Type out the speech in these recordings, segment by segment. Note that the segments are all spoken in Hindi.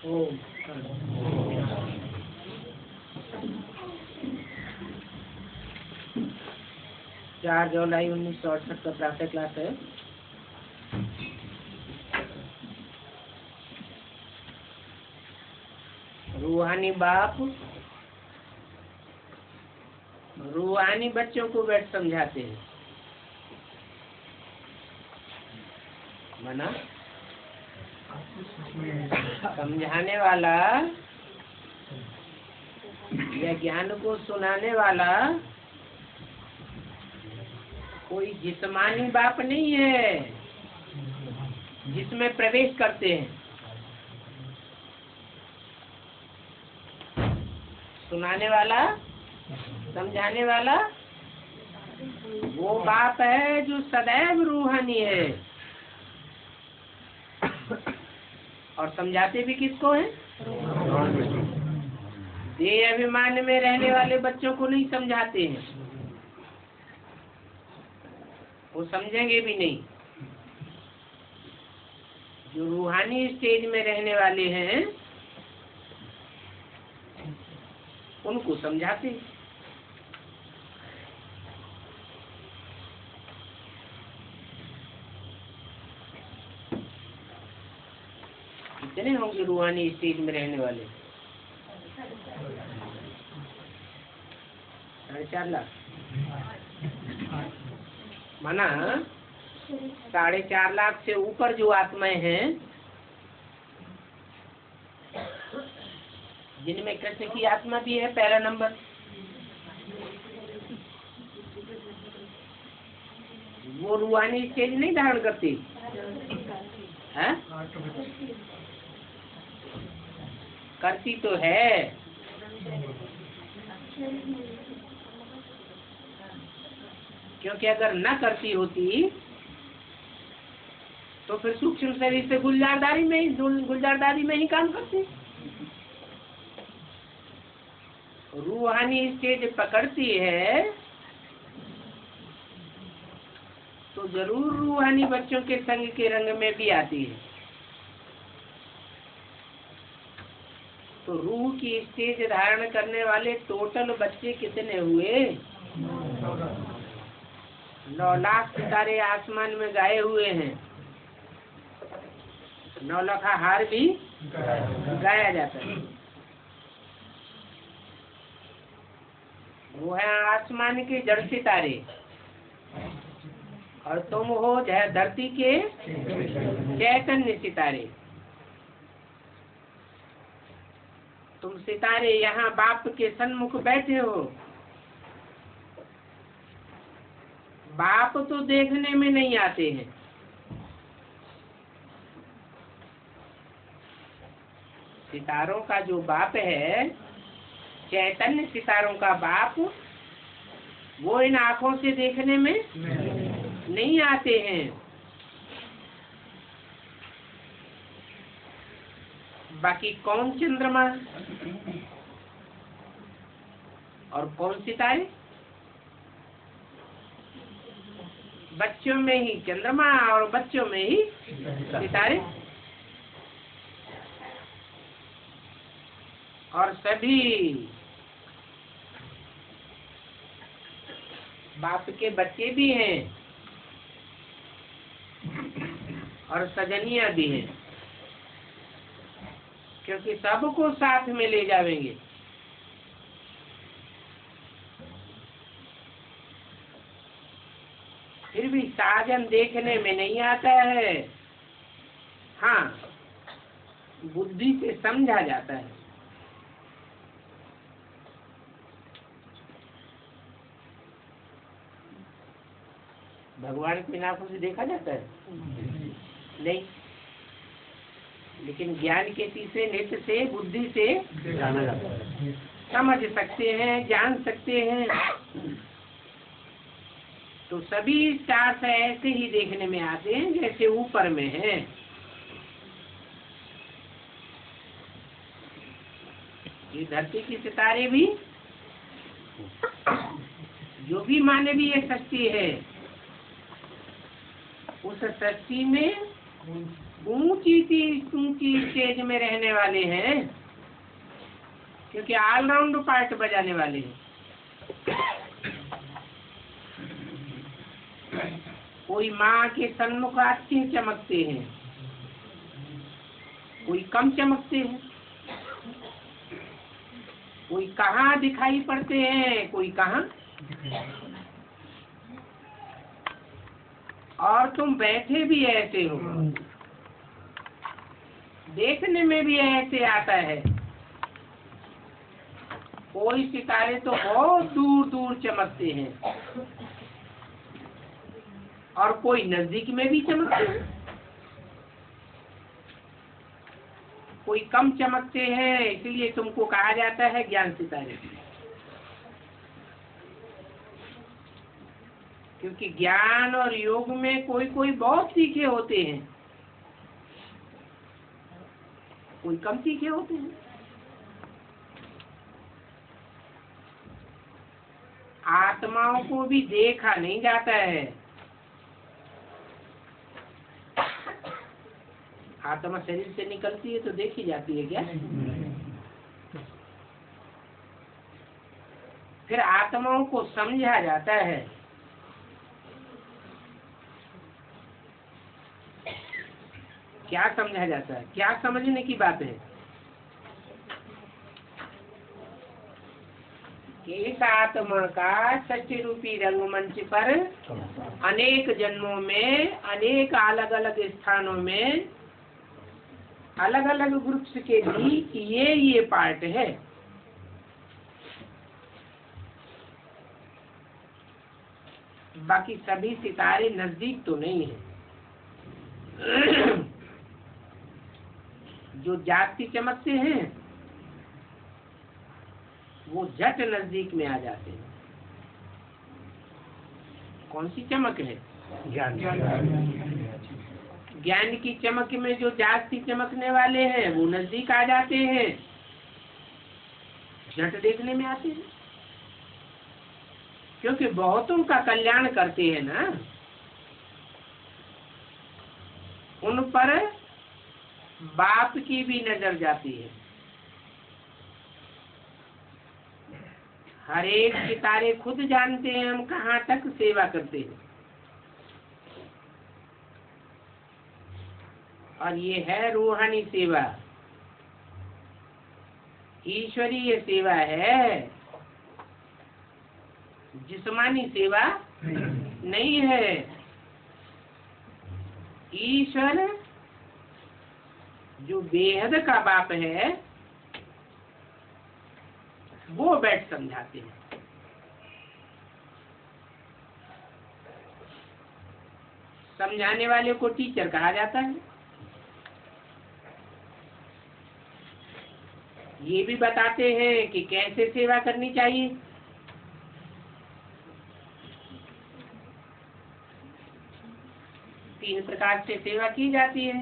ओम। चार जुलाई 1968 का प्रातः क्लास है। रूहानी बाप रूहानी बच्चों को बैठ समझाते हैं। मना समझाने वाला या ज्ञान को सुनाने वाला कोई जिस्मानी बाप नहीं है जिसमें प्रवेश करते हैं। सुनाने वाला समझाने वाला वो बाप है जो सदैव रूहानी है और समझाते भी किसको है? देह अभिमान में रहने वाले बच्चों को नहीं समझाते हैं, वो समझेंगे भी नहीं। जो रूहानी स्टेज में रहने वाले हैं उनको समझाते हैं। कितने होंगे रूहानी स्टेज में रहने वाले? 4.5 लाख। माना 4.5 लाख से ऊपर जो आत्माएं हैं जिनमें कृष्ण की आत्मा भी है, पहला नंबर, वो रूहानी स्टेज नहीं धारण करती है? करती तो है, क्योंकि अगर न करती होती तो फिर सूक्ष्म शरीर से गुलजारदारी में ही काम करती। रूहानी स्टेज पकड़ती है तो जरूर रूहानी बच्चों के संग के रंग में भी आती है। तो रूह की स्टेज धारण करने वाले टोटल बच्चे कितने हुए? 9 लाख सितारे आसमान में गाए हुए हैं। 9 लाख हार भी गाया जाता है। वो है आसमान के जड़ सितारे और तुम हो धरती के चैतन्य सितारे। तुम सितारे यहाँ बाप के सन्मुख बैठे हो। बाप तो देखने में नहीं आते हैं, सितारों का जो बाप है, चैतन्य सितारों का बाप, वो इन आँखों से देखने में नहीं आते हैं। बाकी कौन चंद्रमा और कौन सितारे? बच्चों में ही चंद्रमा और बच्चों में ही सितारे। और सभी बाप के बच्चे भी हैं और सजनिया भी हैं, क्योंकि सबको साथ में ले जाएंगे। फिर भी साजन देखने में नहीं आता है, हाँ बुद्धि से समझा जाता है। भगवान की आंखों से देखा जाता है नहीं, लेकिन ज्ञान के तीसरे नेत्र से, बुद्धि से जाना जाता है, समझ सकते हैं, जान सकते हैं। तो सभी स्टार्स ऐसे ही देखने में आते हैं जैसे ऊपर में है। ये धरती की सितारे भी, जो भी मानवीय शक्ति है, उस सृष्टि में ऊंची स्टेज में रहने वाले हैं, क्योंकि ऑलराउंड पार्ट बजाने वाले हैं। कोई माँ के सन्मुख अच्छे चमकते हैं, कोई कम चमकते हैं, कोई कहाँ दिखाई पड़ते हैं, कोई कहाँ। और तुम बैठे भी ऐसे हो, देखने में भी ऐसे आता है। कोई सितारे तो बहुत दूर दूर चमकते हैं और कोई नजदीक में भी चमकते हैं। कोई कम चमकते हैं, इसलिए तुमको कहा जाता है ज्ञान सितारे, क्योंकि ज्ञान और योग में कोई कोई बहुत तीखे होते हैं, कोई कम तीखे होते हैं। आत्माओं को भी देखा नहीं जाता है। आत्मा शरीर से निकलती है तो देखी जाती है क्या? फिर आत्माओं को समझा जाता है। क्या समझा जाता है? क्या समझने की बात है? इस आत्मा का सच्चे रूपी रंगमंच पर अनेक जन्मों में, अनेक अलग अलग स्थानों में, अलग अलग ग्रुप्स के बीच ये पार्ट है। बाकी सभी सितारे नजदीक तो नहीं है। जो जाति चमकते हैं वो झट नजदीक में आ जाते हैं। कौन सी चमक है? ज्ञान की चमक में जो जाति चमकने वाले हैं वो नजदीक आ जाते हैं, झट देखने में आते हैं, क्योंकि बहुतों का कल्याण करते हैं ना। उन पर बाप की भी नजर जाती है। हर एक सितारे खुद जानते हैं हम कहाँ तक सेवा करते हैं, और ये है रूहानी सेवा, ईश्वरीय सेवा है, जिस्मानी सेवा नहीं है। ईश्वर जो बेहद का बाप है वो बैठ समझाते हैं। समझाने वाले को टीचर कहा जाता है। ये भी बताते हैं कि कैसे सेवा करनी चाहिए। तीन प्रकार से सेवा की जाती है,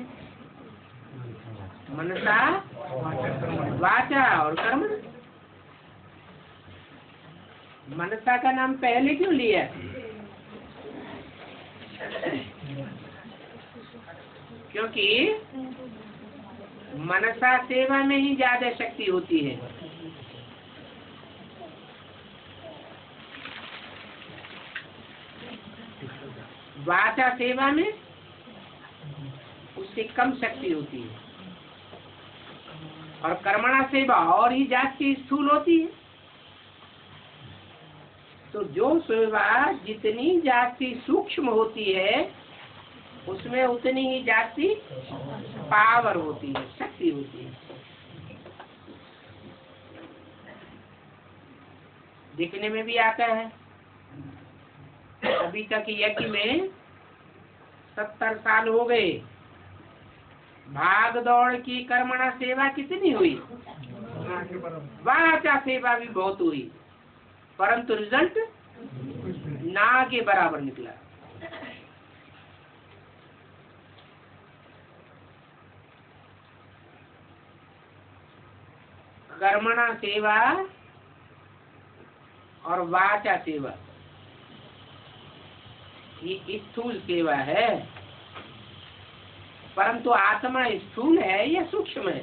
मनसा, वाचा और कर्म। मनसा का नाम पहले क्यों लिया? क्योंकि मनसा सेवा में ही ज्यादा शक्ति होती है। वाचा सेवा में उससे कम शक्ति होती है, और कर्मणा सेवा और ही जाति स्थूल होती है। तो जो सेवा जितनी जाति सूक्ष्म होती है उसमें उतनी ही जाति पावर होती है, शक्ति होती है। दिखने में भी आता है। अभी तक यज्ञ में 70 साल हो गए, भाग दौड़ की कर्मणा सेवा कितनी हुई, वाचा सेवा भी बहुत हुई, परंतु रिजल्ट ना के बराबर निकला। कर्मणा सेवा और वाचा सेवा ये स्थूल सेवा है। परंतु आत्मा स्थूल है या सूक्ष्म है?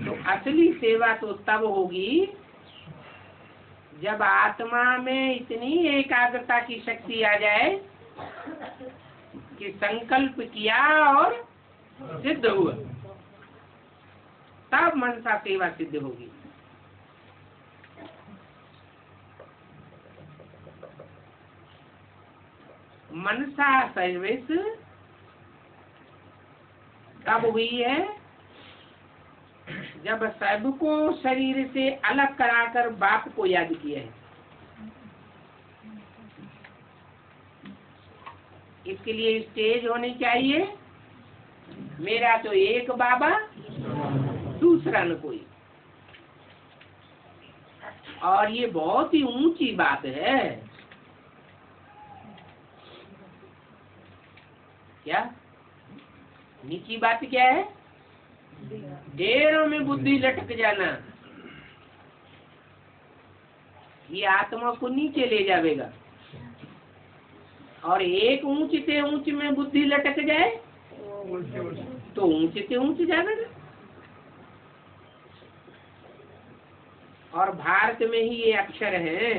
तो असली सेवा तो तब होगी जब आत्मा में इतनी एकाग्रता की शक्ति आ जाए कि संकल्प किया और सिद्ध हुआ, तब मनसा सेवा सिद्ध होगी। मनसा सर्विस तब हुई है जब सबको शरीर से अलग कराकर बाप को याद किया है। इसके लिए स्टेज होनी चाहिए, मेरा तो एक बाबा दूसरा न कोई। और ये बहुत ही ऊंची बात है। क्या नीची बात क्या है? ढेरों में बुद्धि लटक जाना, ये आत्मा को नीचे ले जाएगा। और एक ऊंच से ऊंच में बुद्धि लटक जाए तो ऊंच से ऊंच जाएगा। और भारत में ही ये अक्षर है।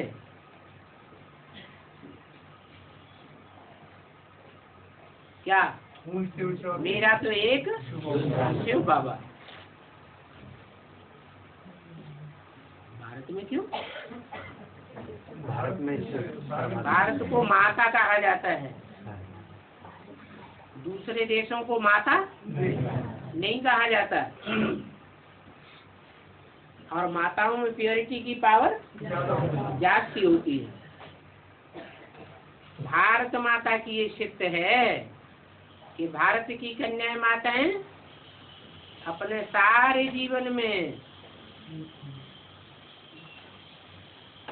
क्या? मेरा तो एक शिव बाबा। भारत में क्यों? भारत को माता कहा जाता है, दूसरे देशों को माता नहीं कहा जाता। और माताओं में प्योरिटी की पावर जास्ती होती है। भारत माता की ये शिफ्ट है कि भारत की कन्याएं माताएं अपने सारे जीवन में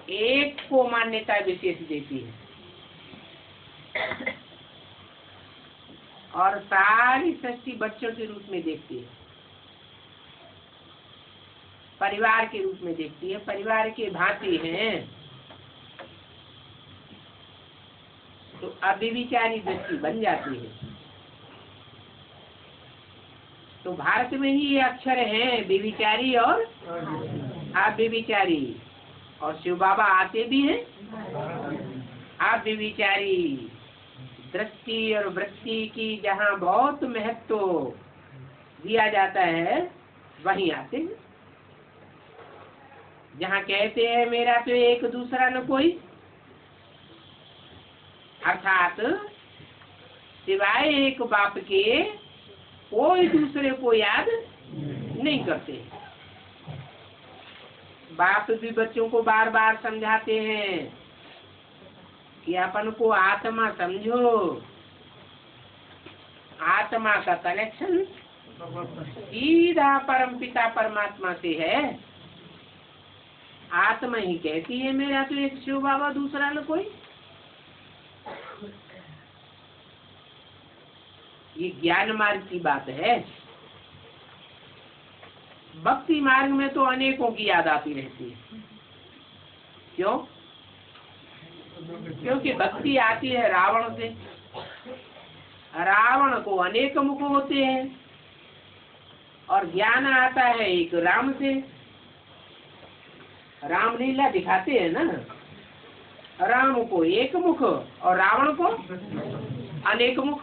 एक को मान्यता विशेष देती है और सारी सृष्टि बच्चों के रूप में देखती है, परिवार के रूप में देखती है, परिवार के भांति हैं। तो अव्यभिचारी दृष्टि बन जाती है। तो भारत में ही ये अक्षर हैं, व्यभिचारी और अव्यभिचारी। और शिव बाबा आते भी हैं अव्यभिचारी। दृष्टि और वृत्ति की जहाँ बहुत महत्व दिया जाता है वहीं आते हैं। जहाँ कहते हैं मेरा तो एक दूसरा न कोई, अर्थात सिवाय एक बाप के कोई दूसरे को याद नहीं करते। बाप भी बच्चों को बार बार समझाते हैं कि अपन को आत्मा समझो। आत्मा का कनेक्शन सीधा परम पिता परमात्मा से है। आत्मा ही कहती है मेरा तो एक शिव बाबा दूसरा न कोई। ये ज्ञान मार्ग की बात है। भक्ति मार्ग में तो अनेकों की याद आती रहती है। क्यों? क्योंकि भक्ति आती है रावण से। रावण को अनेक मुख होते हैं और ज्ञान आता है एक राम से। रामलीला दिखाते हैं ना, राम को एक मुख और रावण को अनेक मुख।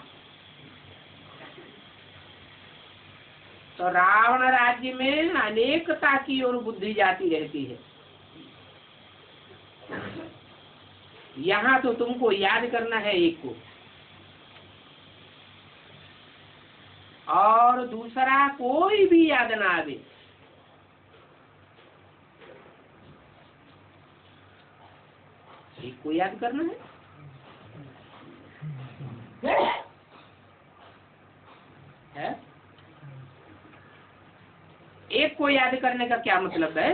तो रावण राज्य में अनेकता की ओर बुद्धि जाती रहती है। यहाँ तो तुमको याद करना है एक को, और दूसरा कोई भी याद ना आवे। एक को याद करना है? एक को याद करने का क्या मतलब है?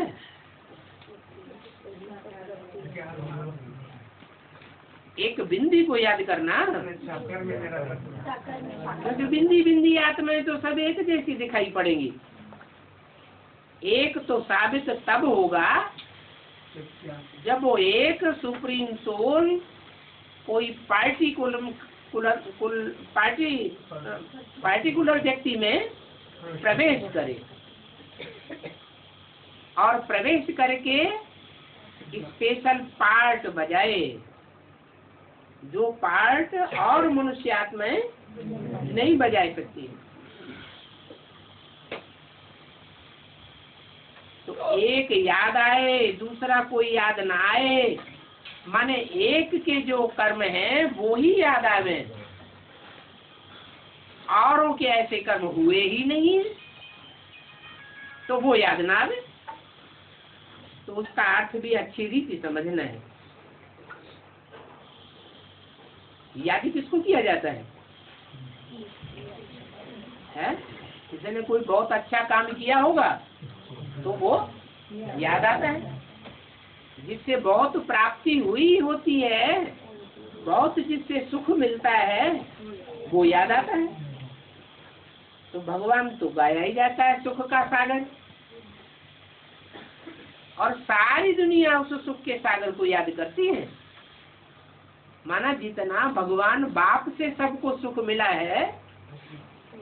एक बिंदी को याद करना। तो बिंदी बिंदी आत्माएं तो सब एक जैसी दिखाई पड़ेंगी। एक तो साबित तब होगा जब वो एक सुप्रीम सोल कोई पार्टिकुलर पार्टिकुलर व्यक्ति में प्रवेश करे और प्रवेश करके स्पेशल पार्ट बजाए, जो पार्ट और मनुष्य आत्माएं नहीं बजा सकती। तो एक याद आए, दूसरा कोई याद ना आए, माने एक के जो कर्म हैं वो ही याद आवे, औरों के ऐसे कर्म हुए ही नहीं तो वो याद ना आवे। तो उसका अर्थ भी अच्छी रीति समझना है। याद किसको किया जाता है? किसी ने कोई बहुत अच्छा काम किया होगा तो वो याद आता है, जिससे बहुत प्राप्ति हुई होती है, बहुत जिससे सुख मिलता है वो याद आता है। तो भगवान तो गाया ही जाता है सुख का सागर, और सारी दुनिया उस सुख के सागर को याद करती है। माना जितना भगवान बाप से सबको सुख मिला है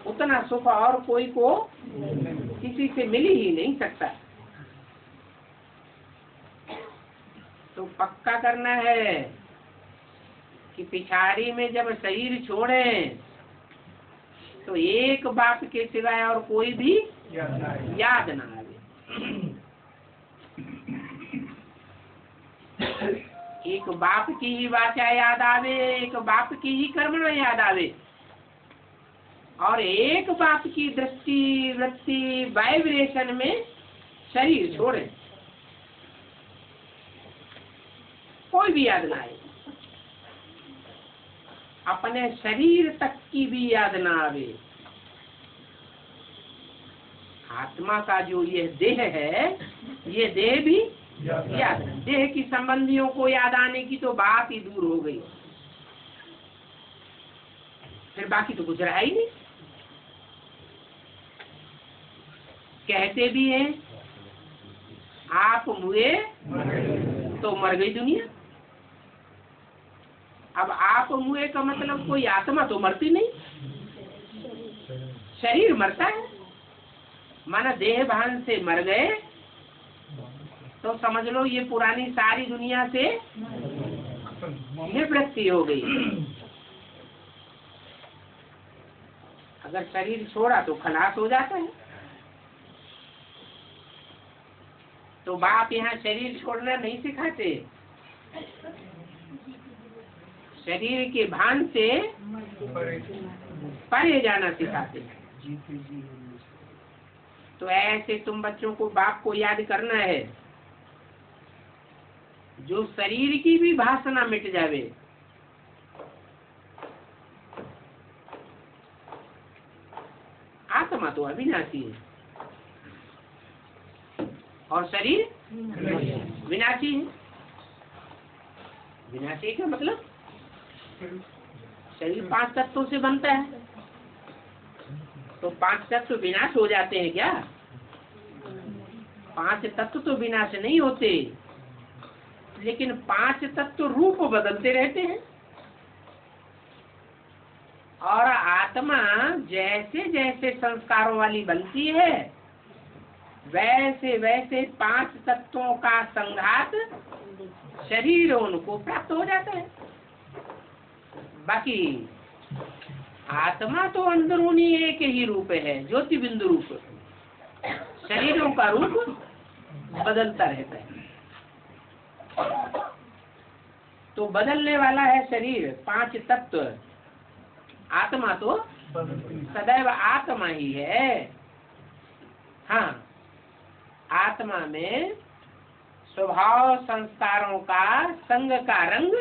उतना सुख और कोई को किसी से मिल ही नहीं सकता। तो पक्का करना है कि पिछाड़ी में जब शरीर छोड़े तो एक बाप के सिवाय और कोई भी याद ना आवे। एक बाप की ही वाचा याद आवे, एक बाप की ही कर्मणा याद आवे, और एक बाप की दृष्टि वृत्ति वाइब्रेशन में शरीर छोड़े, कोई भी याद ना आए। अपने शरीर तक की भी याद ना आवे। आत्मा का जो ये देह है, ये देह भी याद, देह की संबंधियों को याद आने की तो बात ही दूर हो गई, फिर बाकी तो कुछ रहा ही नहीं। कहते भी हैं आप मुए तो मर गई दुनिया। अब आप मुए का मतलब कोई आत्मा तो मरती नहीं, शरीर मरता है। माना देह भान से मर गए तो समझ लो ये पुरानी सारी दुनिया से निवृत्ति हो गई। अगर शरीर छोड़ा तो खलास हो जाता है। तो बाप यहाँ शरीर छोड़ना नहीं सिखाते, शरीर के भान से परे जाना सिखाते। तो ऐसे तुम बच्चों को बाप को याद करना है, जो शरीर की भी वासना मिट जावे। आत्मा तो अविनाशी है और शरीर विनाशी है। विनाशी का मतलब शरीर 5 तत्वों से बनता है, तो 5 तत्व विनाश हो जाते हैं क्या? 5 तत्व तो विनाश नहीं होते, लेकिन 5 तत्व रूप बदलते रहते हैं। और आत्मा जैसे जैसे संस्कारों वाली बनती है वैसे वैसे 5 तत्वों का संघात शरीर उनको प्राप्त हो जाता है। बाकी आत्मा तो अंदरूनी एक ही रूप है, ज्योति बिंदु रूप। शरीरों का रूप बदलता रहता है। तो बदलने वाला है शरीर, 5 तत्व। आत्मा तो सदैव आत्मा ही है। हाँ, आत्मा में स्वभाव संस्कारों का संग का रंग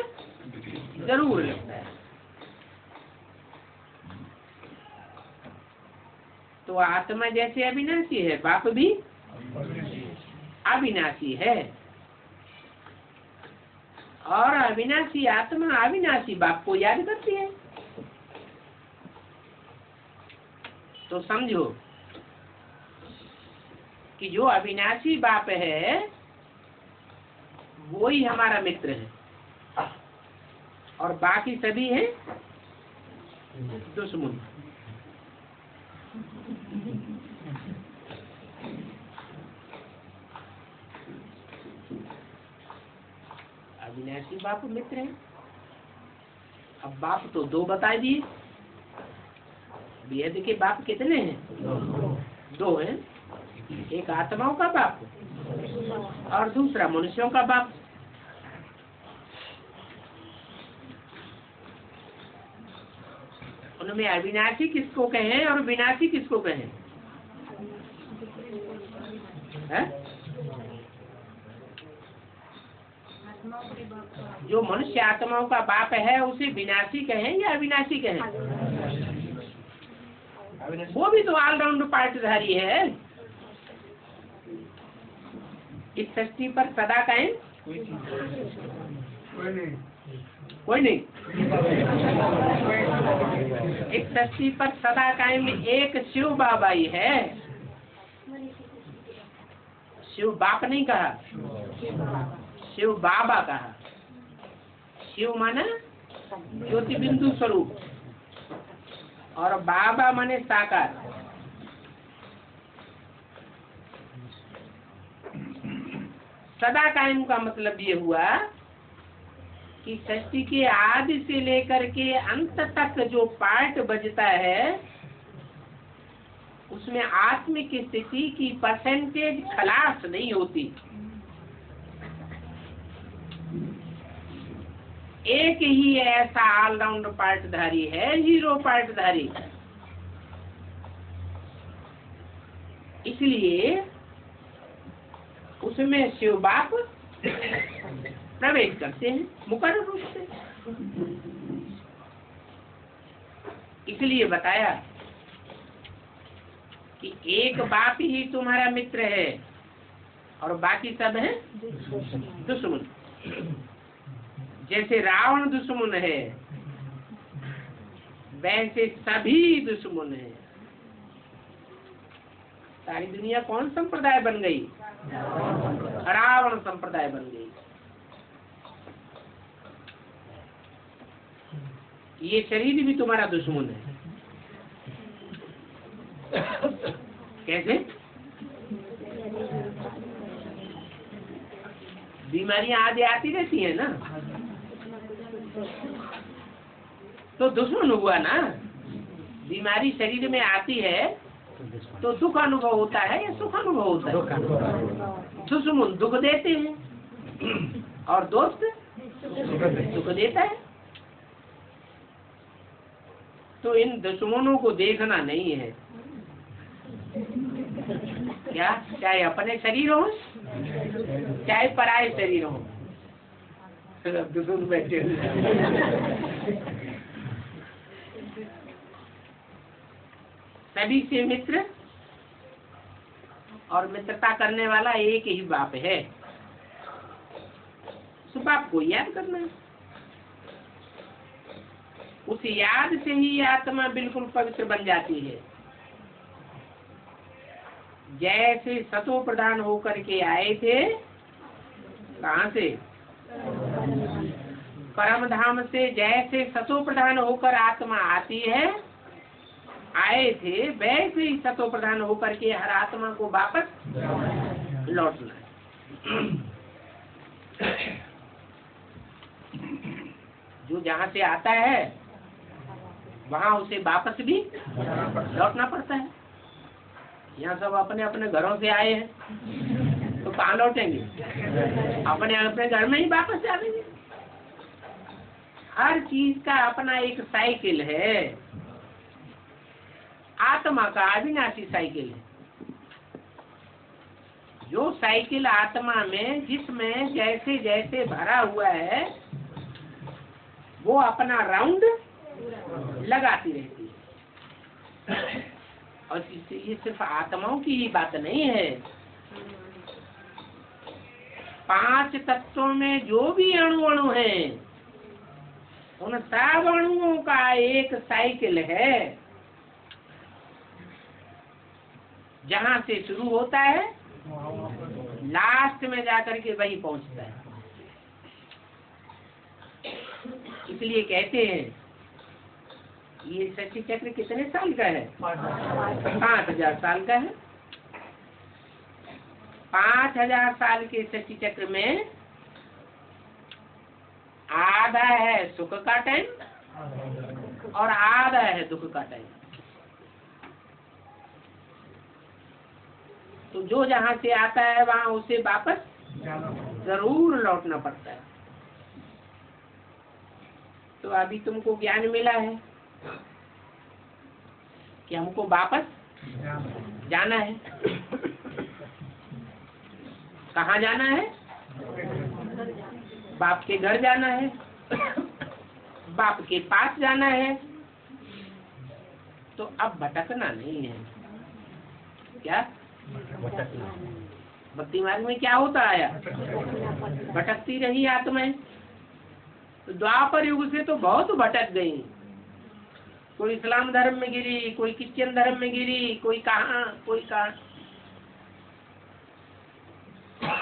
जरूर लगता है। तो आत्मा जैसे अविनाशी है, बाप भी अविनाशी है, और अविनाशी आत्मा अविनाशी बाप को याद करती है। तो समझो कि जो अविनाशी बाप है वो ही हमारा मित्र है, और बाकी सभी हैं दुश्मन। अविनाशी बाप मित्र है। अब बाप तो दो बता दिए। वेद के बाप कितने हैं? दो हैं। एक आत्माओं का बाप और दूसरा मनुष्यों का बाप। उनमें अविनाशी किसको कहें और विनाशी किसको कहें? है? जो मनुष्य आत्माओं का बाप है उसे विनाशी कहें या अविनाशी कहें? वो भी तो ऑलराउंड पार्टधारी है। इस सृष्टि पर सदा कायम कोई नहीं। इस सृष्टि पर सदा कायम एक शिव बाबा ही है। शिव बाप नहीं कहा, शिव बाबा कहा। शिव माने ज्योति बिंदु स्वरूप और बाबा माने साकार। सदा कायम का मतलब ये हुआ कि सृष्टि के आदि से लेकर के अंत तक जो पार्ट बजता है उसमें आत्मिक स्थिति की परसेंटेज खलास नहीं होती। एक ही ऐसा ऑलराउंड पार्टधारी है, हीरो पार्टधारी। इसलिए उसमें शिव बाप प्रवेश करते हैं मुकर्रर रूप से। इसलिए बताया कि एक बाप ही तुम्हारा मित्र है और बाकी सब है दुश्मन। जैसे रावण दुश्मन है वैसे सभी दुश्मन है। सारी दुनिया कौन संप्रदाय बन गई? रावण संप्रदाय बन गई। ये शरीर भी तुम्हारा दुश्मन है। कैसे? बीमारियां आदि आती रहती है ना, तो दुश्मन हुआ ना। बीमारी शरीर में आती है तो दुख अनुभव होता है या सुख अनुभव होता है? दुश्मन दुख देते हैं और दोस्त सुख देता है। तो इन दुश्मनों को देखना नहीं है। क्या? चाहे अपने शरीर हो चाहे पराये शरीर हो। दुश्मन बैठे सभी से मित्र और मित्रता करने वाला एक ही बाप है। उस बाप को याद करना है। उस याद से ही आत्मा बिल्कुल पवित्र बन जाती है। जैसे सतो प्रधान होकर के आए थे, कहाँ से? परम धाम से। जैसे सतो प्रधान होकर आत्मा आती है, आए थे, वैसे ही सतो प्रधान होकर के हर आत्मा को वापस लौटना है। जो जहाँ से आता है वहाँ उसे वापस भी लौटना पड़ता है। यहाँ सब अपने अपने घरों से आए हैं तो कहाँ लौटेंगे? अपने अपने घर में ही वापस जाएंगे। हर चीज का अपना एक साइकिल है। आत्मा का अविनाशी साइकिल है। जो साइकिल आत्मा में जिसमें जैसे जैसे भरा हुआ है वो अपना राउंड लगाती रहती है। और ये सिर्फ आत्माओं की ही बात नहीं है। 5 तत्वों में जो भी अणु हैं उन सब अणुओं का एक साइकिल है। जहाँ से शुरू होता है लास्ट में जाकर के वही पहुंचता है। इसलिए कहते हैं ये शशि चक्र कितने साल का है? 5000 साल का है। 5000 साल के शशि चक्र में आधा है सुख का टाइम और आधा है दुख का टाइम। तो जो जहाँ से आता है वहाँ उसे वापस जरूर लौटना पड़ता है। तो अभी तुमको ज्ञान मिला है कि हमको वापस जाना है। कहाँ जाना है? बाप के घर जाना है, बाप के पास जाना है। तो अब भटकना नहीं है। क्या भक्ति मार्ग में क्या होता आया? भटकती रही आत्माएं। तो द्वापर युग से तो बहुत भटक गई। कोई इस्लाम धर्म में गिरी, कोई क्रिश्चियन धर्म में गिरी, कोई कहाँ कोई कहाँ।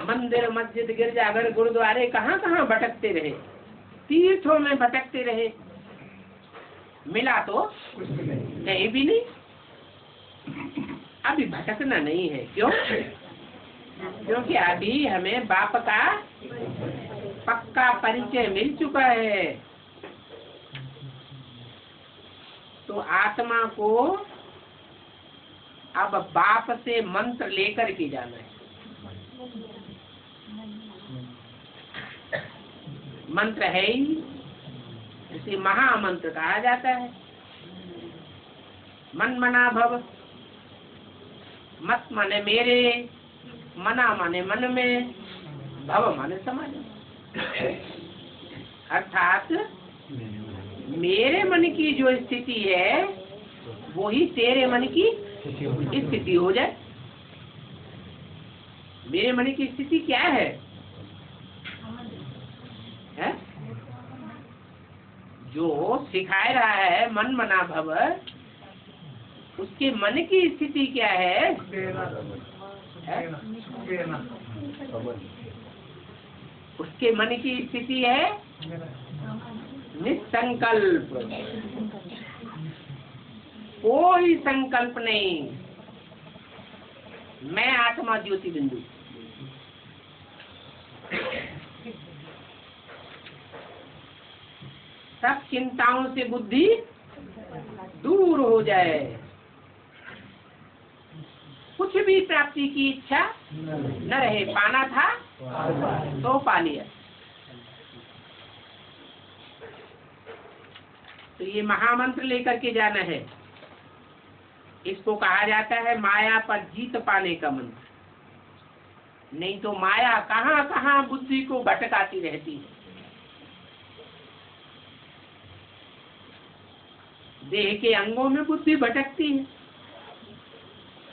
मंदिर मस्जिद गिरजाघर गुरुद्वारे कहाँ कहाँ भटकते रहे, तीर्थों में भटकते रहे। मिला तो कहीं भी नहीं। अभी भटकना नहीं है। क्यों? क्योंकि अभी हमें बाप का पक्का परिचय मिल चुका है। तो आत्मा को अब बाप से मंत्र लेकर के जाना है। मंत्र है ही, इसे महामंत्र कहा जाता है। मन मना भव, मत माने मेरे, मना माने मन में, भव माने समाज में। अर्थात मेरे मन की जो स्थिति है वो ही तेरे मन की स्थिति हो जाए। मेरे मन की स्थिति क्या है? जो सिखाए रहा है मन मना भव, उसके मन की स्थिति क्या है? उसके मन की स्थिति है निसंकल्प। कोई संकल्प नहीं। मैं आत्मा ज्योति बिंदु। सब चिंताओं से बुद्धि दूर हो जाए। कुछ भी प्राप्ति की इच्छा न रहे। पाना था तो पा लिया। तो ये महामंत्र लेकर के जाना है। इसको कहा जाता है माया पर जीत पाने का मंत्र। नहीं तो माया कहाँ कहाँ बुद्धि को भटकाती रहती है। देह के अंगों में बुद्धि भटकती है,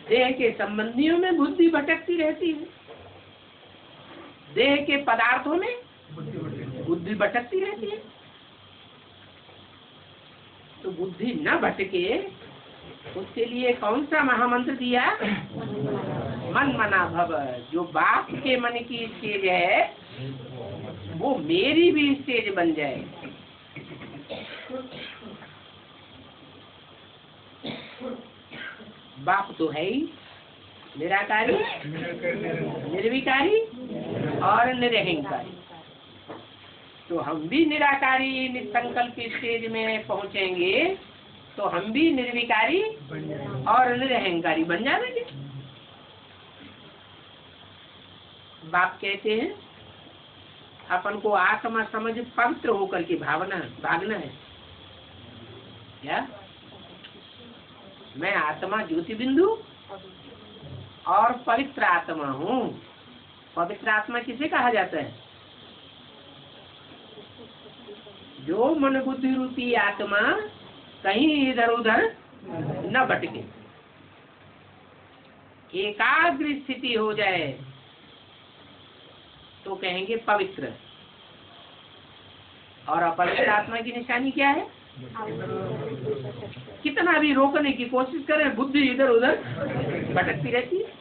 देह के संबंधियों में बुद्धि भटकती रहती है, देह के पदार्थों में बुद्धि भटकती रहती है। तो बुद्धि न भटके उसके लिए कौन सा महामंत्र दिया? मन मना भव। जो बाप के मन की स्टेज है वो मेरी भी स्टेज बन जाए। बाप तो है ही निराकारी, निर्विकारी और निरहंकारी। तो हम भी निराकारी निसंकल्प स्टेज में पहुंचेंगे तो हम भी निर्विकारी और निरहंकारी बन जाएंगे। बाप कहते हैं अपन को आत्मा समझ पवित्र होकर के भागना है। क्या? मैं आत्मा ज्योति बिंदु और पवित्र आत्मा हूँ। पवित्र आत्मा किसे कहा जाता है? जो मन बुद्धि रूपी आत्मा कहीं इधर उधर न भटके, एकाग्र स्थिति हो जाए तो कहेंगे पवित्र। और अपवित्र आत्मा की निशानी क्या है? कितना भी रोकने की कोशिश करें बुद्धि इधर उधर भटकती रहती है।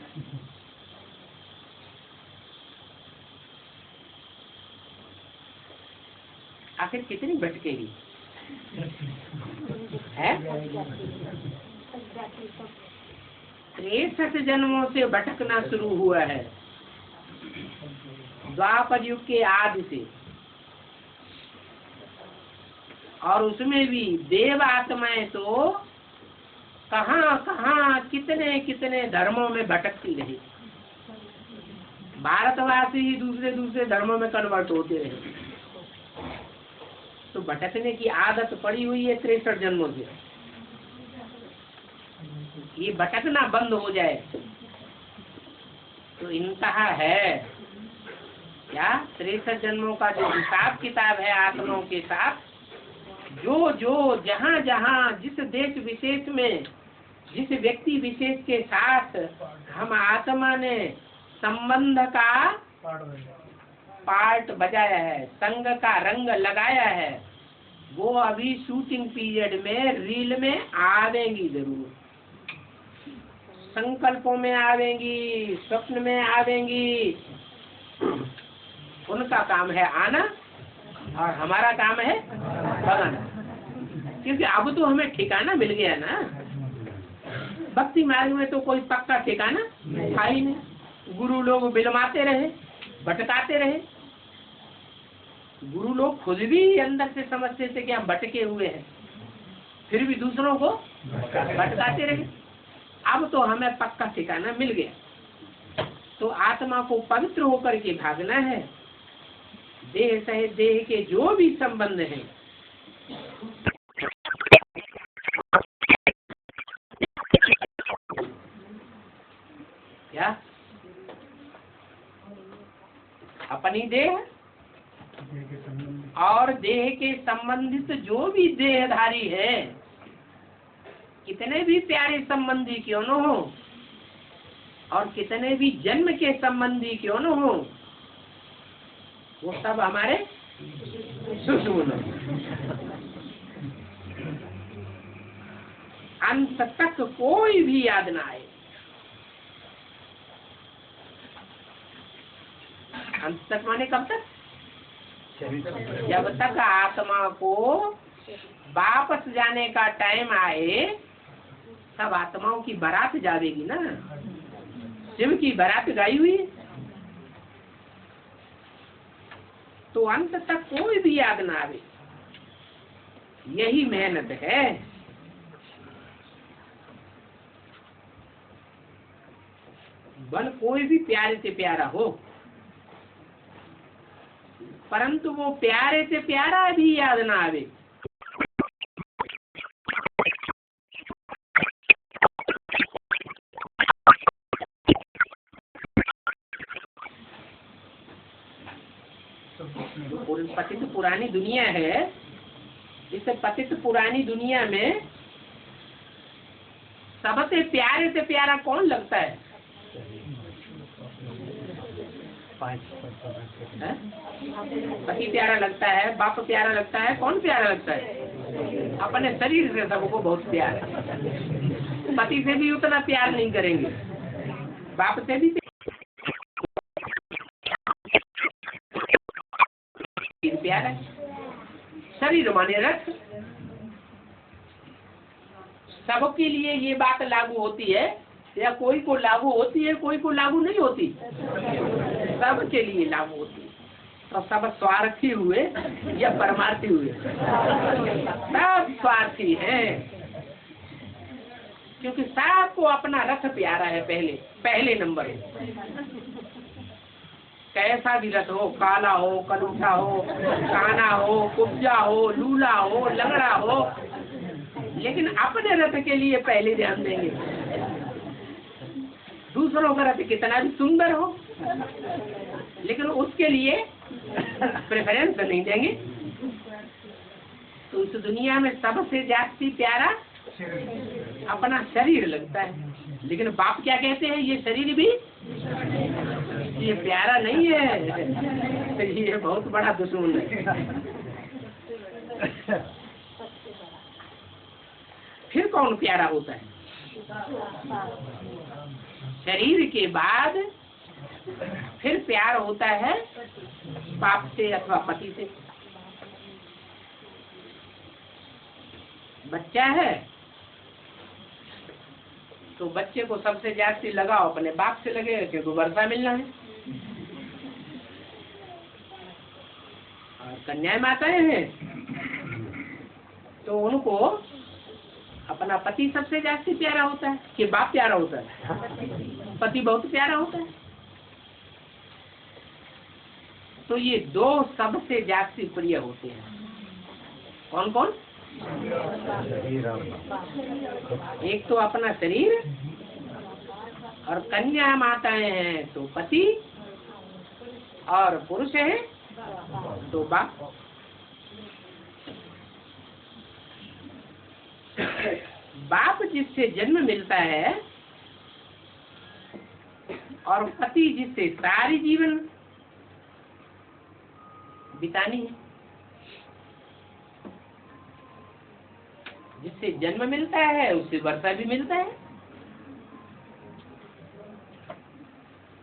आखिर कितनी भटकेगी? है। 63 जन्मों से भटकना शुरू हुआ है, द्वापर युग के आदि से, और उसमें भी देव आत्माएं तो कहाँ कहाँ कितने कितने धर्मों में भटकती रही। भारतवासी ही दूसरे दूसरे धर्मों में कन्वर्ट होते रहे। तो भटकने की आदत पड़ी हुई है 63 जन्मों से। ये भटकना बंद हो जाए तो इंतहा है क्या? 63 जन्मों का जो हिसाब किताब है आत्माओं के साथ, जो जो जहाँ जहाँ जिस देश विशेष में जिस व्यक्ति विशेष के साथ हम आत्मा ने संबंध का पार्ट बजाया है, संग का रंग लगाया है, वो अभी शूटिंग पीरियड में रील में आवेंगी जरूर। संकल्पों में आवेंगी, स्वप्न में आवेंगी। उनका काम है आना और हमारा काम है भगाना। क्योंकि अब तो हमें ठिकाना मिल गया ना। भक्ति मार्ग में तो कोई पक्का ठिकाना था ही नहीं। गुरु लोग बिलमाते रहे, भटकाते रहे। गुरु लोग खुद भी अंदर से समझते थे कि हम भटके हुए हैं, फिर भी दूसरों को भटकाते रहे। अब तो हमें पक्का ठिकाना मिल गया। तो आत्मा को पवित्र होकर के भागना है। देह सहित देह के जो भी संबंध हैं, क्या अपनी देह और देह के संबंधित जो भी देहधारी है, कितने भी प्यारे संबंधी क्यों न हो और कितने भी जन्म के संबंधी क्यों न हो, वो सब हमारे दुश्मन। अंत तक कोई भी याद ना आए। अंत तक माने कब तक? जब तक आत्मा को वापस जाने का टाइम आए, तब आत्माओं की बारात जावेगी ना। शिव की बारात गाई हुई है। तो अंत तक कोई भी याद ना आवे, यही मेहनत है। बल कोई भी प्यारे से प्यारा हो, परंतु वो प्यारे से प्यारा भी याद ना आवे। पतित पुरानी दुनिया है, इस पतित पुरानी दुनिया में सबसे प्यारे से प्यारा कौन लगता है? पति प्यारा लगता है, बाप प्यारा लगता है, कौन प्यारा लगता है? अपने शरीर से सबको बहुत प्यार है। पति से भी उतना प्यार नहीं करेंगे, बाप से भी प्यार है। शरीर माने रथ। सबके लिए ये बात लागू होती है या कोई को लागू होती है, कोई को लागू नहीं होती? सबके लिए लागू होती है। तो सब स्वार्थी हुए या परमार्थी हुए? सब स्वार्थी हैं, क्योंकि सबको अपना रथ प्यारा है। पहले नंबर है। कैसा भी रथ हो, काला हो, कलूठा हो, काना हो, कुब्जा हो, लूला हो, लंगड़ा हो, लेकिन अपने रथ के लिए पहले ध्यान देंगे। दूसरों का रथ कितना भी सुंदर हो, लेकिन उसके लिए प्रेफरेंस नहीं देंगे। तो इस दुनिया में सबसे ज्यादा प्यारा अपना शरीर लगता है। लेकिन बाप क्या कहते हैं? ये शरीर भी ये प्यारा नहीं है, ये बहुत बड़ा दुश्मन है। फिर कौन प्यारा होता है? शरीर के बाद फिर प्यार होता है बाप से अथवा पति से। बच्चा है तो बच्चे को सबसे ज्यादा लगाव अपने बाप से लगेगा क्योंकि वर्षा मिलना है। और कन्या माताएं हैं तो उनको अपना पति सबसे ज्यादा प्यारा होता है कि बाप प्यारा होता है? पति बहुत प्यारा होता है। तो ये दो सबसे ज्यादा प्रिय होते हैं। कौन कौन? एक तो अपना शरीर और कन्या माताएं हैं तो पति और पुरुष है तो बाप। बाप जिससे जन्म मिलता है और पति जिससे सारी जीवन बितानी है, जिससे जन्म मिलता है उससे वर्षा भी मिलता है।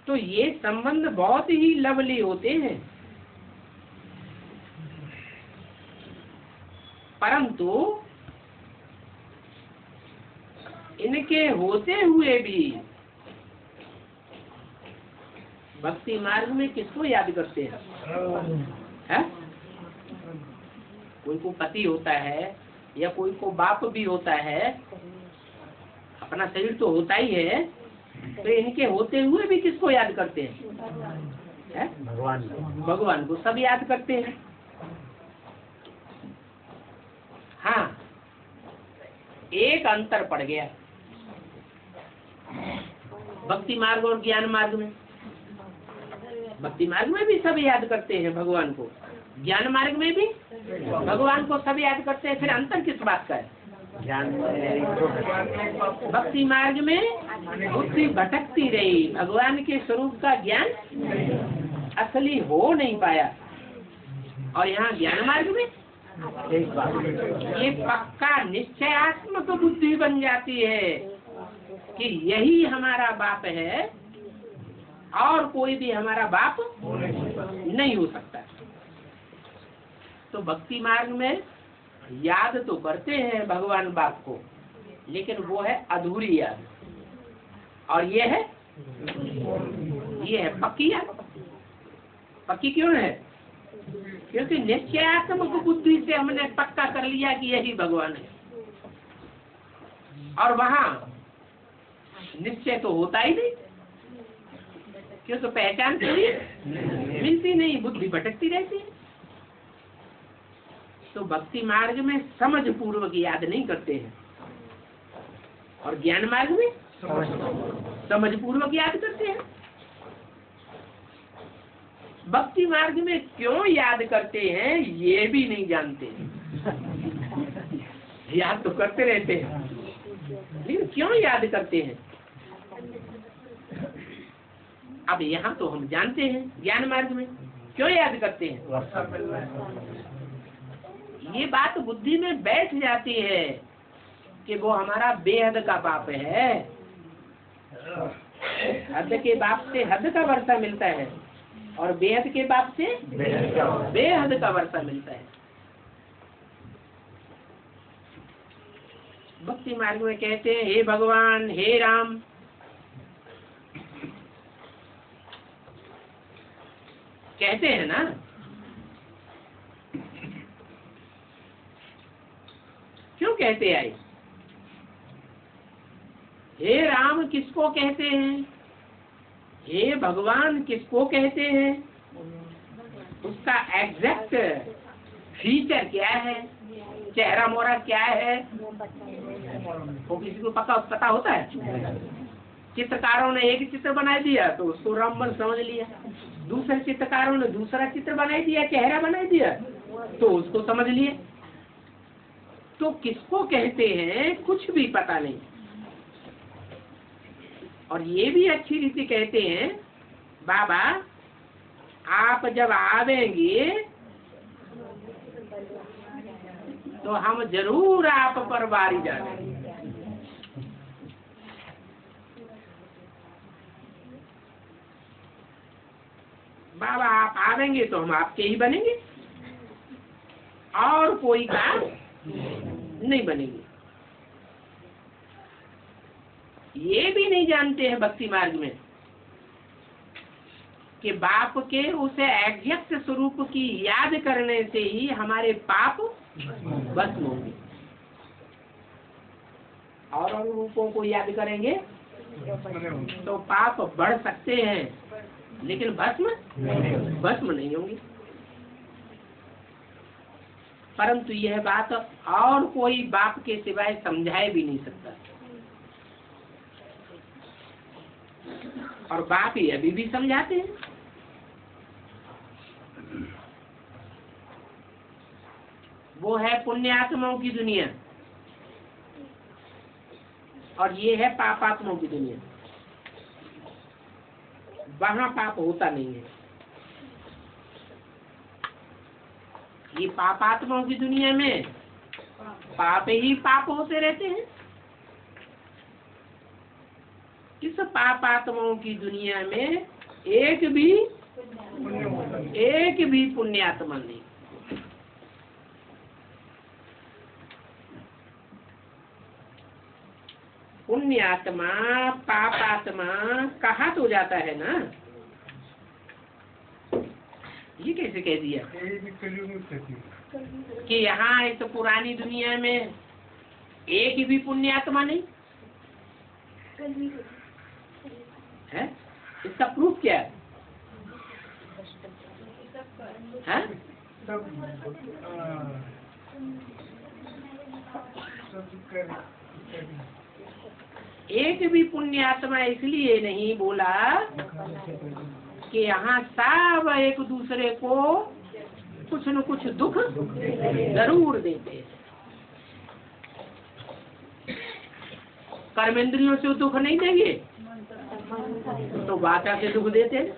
तो ये संबंध बहुत ही लवली होते हैं। परंतु इनके होते हुए भी भक्ति मार्ग में किसको याद करते हैं? कोई को पति होता है या कोई को बाप भी होता है, अपना शरीर तो होता ही है, तो इनके होते हुए भी किसको याद करते हैं? भगवान को सब याद करते हैं। हाँ, एक अंतर पड़ गया भक्ति मार्ग और ज्ञान मार्ग में। भक्ति मार्ग में भी सब याद करते हैं भगवान को, ज्ञान मार्ग में भी भगवान को सब याद करते हैं। फिर अंतर किस बात का है? भक्ति मार्ग में बुद्धि भटकती रही, भगवान के स्वरूप का ज्ञान असली हो नहीं पाया। और यहाँ ज्ञान मार्ग में ये पक्का निश्चयात्मक बुद्धि बन जाती है कि यही हमारा बाप है और कोई भी हमारा बाप नहीं हो सकता। तो भक्ति मार्ग में याद तो करते हैं भगवान बाप को, लेकिन वो है अधूरी याद। और ये है पक्की याद। पक्की क्यों है? क्योंकि निश्चयात्मक बुद्धि से हमने पक्का कर लिया कि यही भगवान है। और वहाँ निश्चय तो होता ही नहीं, क्योंकि पहचान के लिए मिलती नहीं, बुद्धि भटकती रहती है। तो भक्ति मार्ग में समझ पूर्वक याद नहीं करते हैं और ज्ञान मार्ग में समझ पूर्वक याद करते हैं। भक्ति मार्ग में क्यों याद करते हैं ये भी नहीं जानते। याद तो करते रहते हैं, लेकिन क्यों याद करते हैं? अब यहाँ तो हम जानते हैं ज्ञान मार्ग में क्यों याद करते हैं। ये बात बुद्धि में बैठ जाती है कि वो हमारा बेहद का बाप है। हद के बाप से हद का वर्षा मिलता है और बेहद के बाप से बेहद का वर्षा मिलता है। भक्ति मार्ग में कहते हैं हे भगवान, हे राम, कहते हैं ना। क्यों कहते आए? हे राम किसको कहते हैं? हे भगवान किसको कहते हैं? उसका एग्जैक्ट फीचर क्या है, चेहरा मोहरा क्या है, वो किसी को पता होता है? चित्रकारों ने एक चित्र बना दिया तो उसको रामबन समझ लिया, दूसरे चित्रकारों ने दूसरा चित्र बना दिया, चेहरा बना दिया तो उसको समझ लिया। तो किसको कहते हैं कुछ भी पता नहीं। और ये भी अच्छी रीति कहते हैं बाबा आप जब आवेंगे तो हम जरूर आप पर बारी जाएंगे। बाबा आप आवेंगे तो हम आपके ही बनेंगे और कोई का नहीं बनेगी। ये भी नहीं जानते हैं भक्ति मार्ग में कि बाप के उस एग्जैक्ट स्वरूप की याद करने से ही हमारे पाप भस्म होंगे। और रूपों को याद करेंगे तो पाप बढ़ सकते हैं लेकिन भस्म नहीं होंगे। परंतु यह बात और कोई बाप के सिवाय समझाए भी नहीं सकता। और बाप ही अभी भी समझाते हैं। वो है पुण्यात्माओं की दुनिया और ये है पापात्माओं की दुनिया। वहां पाप होता नहीं है। ये पापात्माओं की दुनिया में पाप ही पाप होते रहते हैं। इस पापात्माओं की दुनिया में एक भी पुण्यात्मा नहीं। पुण्यात्मा पापात्मा कहा तो जाता है ना। ये कैसे कह दिया कि यहाँ इस पुरानी दुनिया में एक भी पुण्यात्मा नहीं है? इसका प्रूफ क्या है? एक भी पुण्यात्मा इसलिए नहीं बोला कि यहाँ सब एक दूसरे को कुछ न कुछ दुख जरूर देते हैं। कर्मेंद्रियों से दुख नहीं देंगे तो वाचा से दुख देते हैं।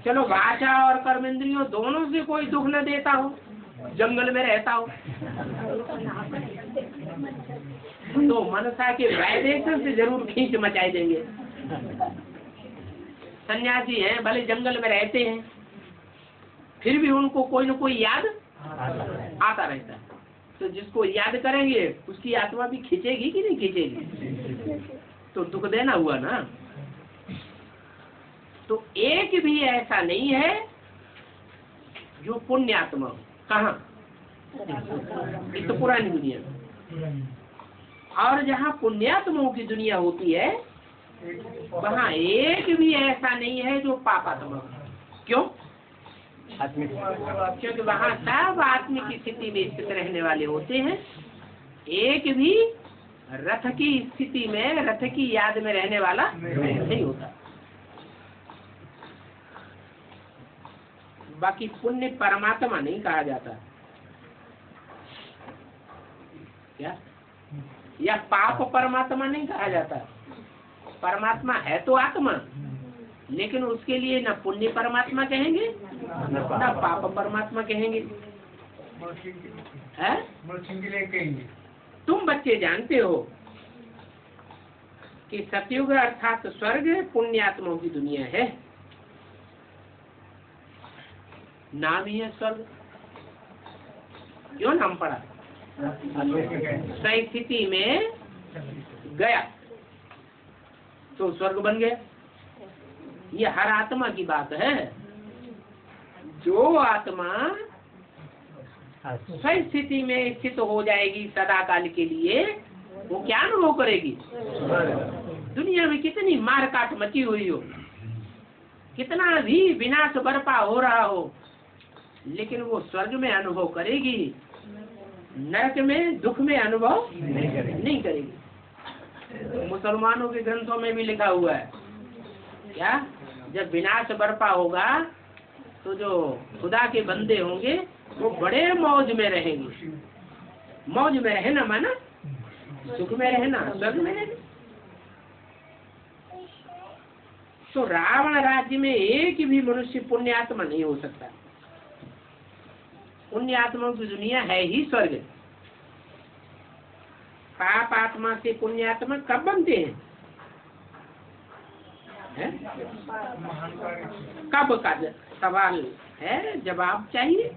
चलो वाचा और कर्मेंद्रियों दोनों से कोई दुख न देता हो, जंगल में रहता हो, तो मनसा के वाइब्रेशन से जरूर खींच मचाई देंगे। सन्यासी हैं, भले जंगल में रहते हैं, फिर भी उनको कोई न कोई याद आता रहता है। तो जिसको याद करेंगे उसकी आत्मा भी खींचेगी कि नहीं खींचेगी? तो दुख देना हुआ ना। तो एक भी ऐसा नहीं है जो पुण्यात्मा। कहाँ? ये तो पुरानी दुनिया में। और जहाँ पुण्यात्माओं की दुनिया होती है वहाँ एक भी ऐसा नहीं है जो पापात्मा। क्यों? क्योंकि वहाँ सब आत्मिक स्थिति में स्थित रहने वाले होते हैं। एक भी रथ की स्थिति में, रथ की याद में रहने वाला नहीं होता। बाकी पुण्य परमात्मा नहीं कहा जाता क्या? या पाप परमात्मा नहीं कहा जाता। परमात्मा है तो आत्मा, लेकिन उसके लिए न पुण्य परमात्मा कहेंगे न पाप परमात्मा कहेंगे। है? तुम बच्चे जानते हो कि सतयुग अर्थात स्वर्ग पुण्यात्माओं की दुनिया है। नाम ही है स्वर्ग। क्यों नाम पड़ा? सही स्थिति में गया तो स्वर्ग बन गया। ये हर आत्मा की बात है। जो आत्मा सही स्थिति में स्थित हो जाएगी सदा काल के लिए, वो क्या अनुभव करेगी? दुनिया में कितनी मार काट मची हुई हो, कितना भी विनाश बर्पा हो रहा हो, लेकिन वो स्वर्ग में अनुभव करेगी, नरक में दुख में अनुभव नहीं करेगी। मुसलमानों के ग्रंथों में भी लिखा हुआ है क्या? जब विनाश बर्पा होगा तो जो खुदा के बंदे होंगे वो बड़े मौज में रहेंगे। मौज में रहना माना सुख में रहना, स्वर्ग में रहना। तो रावण राज्य में एक भी मनुष्य पुण्यात्मा नहीं हो सकता। पुण्यात्माओं की दुनिया है ही स्वर्ग। पाप आत्मा से पुण्यात्मा कब बनते हैं? कब का सवाल है, जवाब चाहिए।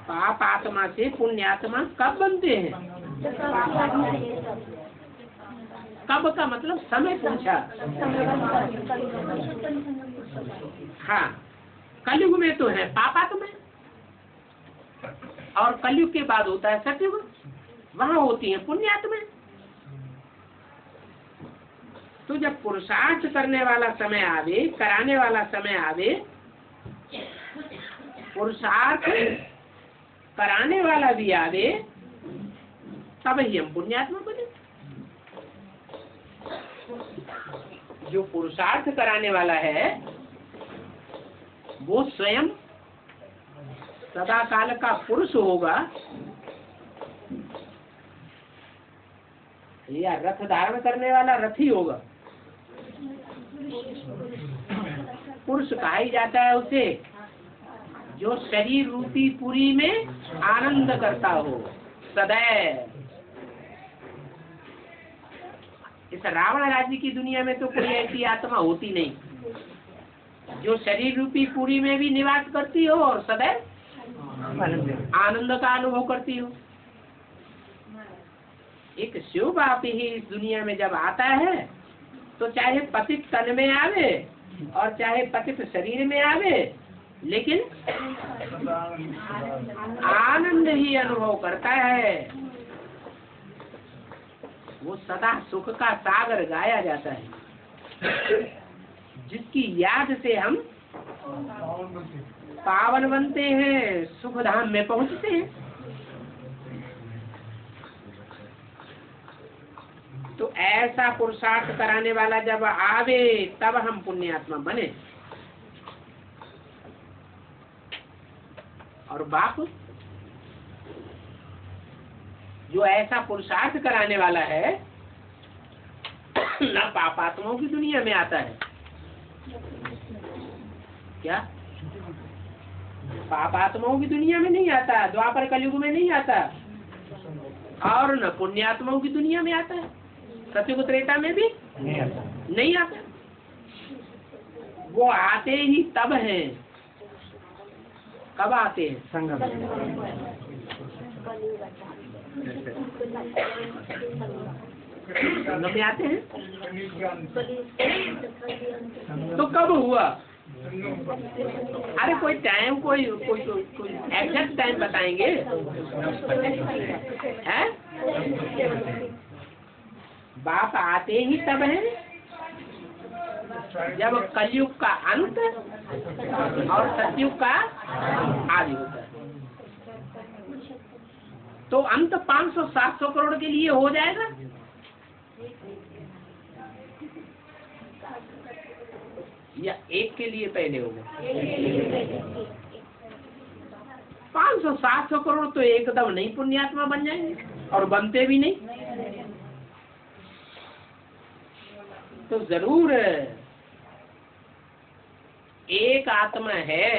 पाप आत्मा से पुण्य आत्मा कब बनते हैं? कब का मतलब समय पूछा। हाँ, कलयुग में तो है पाप आत्मा, और कलयुग के बाद होता है सतयुग, वहां होती है पुण्य आत्मा। तो जब पुरुषार्थ करने वाला समय आवे, कराने वाला समय आवे, पुरुषार्थ कराने वाला भी आवे, तब ही हम पुण्यात्मा बने। जो पुरुषार्थ कराने वाला है वो स्वयं सदा काल का पुरुष होगा, या रथ धारण करने वाला रथी होगा। पुरुष कहा ही जाता है उसे जो शरीर रूपी पुरी में आनंद करता हो सदैव। इस रावण राज्य की दुनिया में तो कोई ऐसी आत्मा होती नहीं जो शरीर रूपी पुरी में भी निवास करती हो और सदैव आनंद का अनुभव करती हो। एक शिव बाप ही इस दुनिया में जब आता है तो चाहे पतित तन में आवे और चाहे पतित शरीर में आवे, लेकिन आनंद ही अनुभव करता है। वो सदा सुख का सागर गाया जाता है, जिसकी याद से हम पावन बनते हैं, सुख धाम में पहुंचते हैं। तो ऐसा पुरुषार्थ कराने वाला जब आवे तब हम पुण्यात्मा बने। और बाप जो ऐसा पुरुषार्थ कराने वाला है न पापात्माओं की दुनिया में आता है। क्या पापात्माओं की दुनिया में नहीं आता, द्वापर कलयुग में नहीं आता, और न पुण्यात्माओं की दुनिया में आता है, सतयुग त्रेता में भी नहीं आता। वो आते ही तब हैं। कब आते हैं? संगम में आते हैं। तो कब हुआ? अरे कोई टाइम, कोई एग्जैक्ट टाइम बताएंगे हैं? बाप आते ही तब है जब कलयुग का अंत और सतयुग का आदि होता है। तो अंत 500-700 करोड़ के लिए हो जाएगा, या एक के लिए पहले होगा? 500-700 करोड़ तो एकदम नहीं पुण्यात्मा बन जाएंगे, और बनते भी नहीं। तो जरूर एक आत्मा है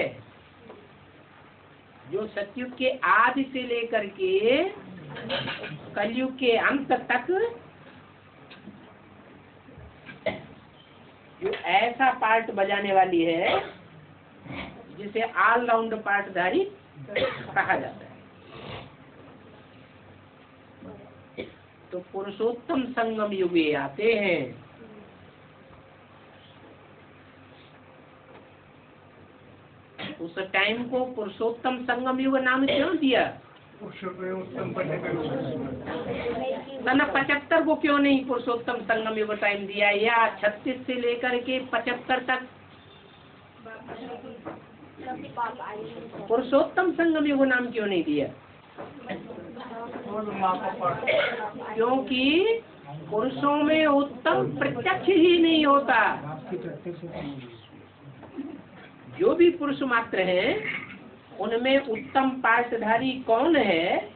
जो सतयुग के आदि से लेकर के कलयुग के अंत तक जो ऐसा पार्ट बजाने वाली है जिसे ऑलराउंड पार्टधारी कहा जाता है। तो पुरुषोत्तम संगम युगे आते हैं। उस टाइम को पुरुषोत्तम संगम युग नाम क्यों दिया? सन 75 को क्यों नहीं पुरुषोत्तम संगम युग टाइम दिया, या 36 से लेकर के 75 तक पुरुषोत्तम संगम युग नाम क्यों नहीं दिया? क्योंकि पुरुषों में उत्तम प्रत्यक्ष ही नहीं होता। जो भी पुरुष मात्र हैं उनमें उत्तम पार्टधारी कौन है,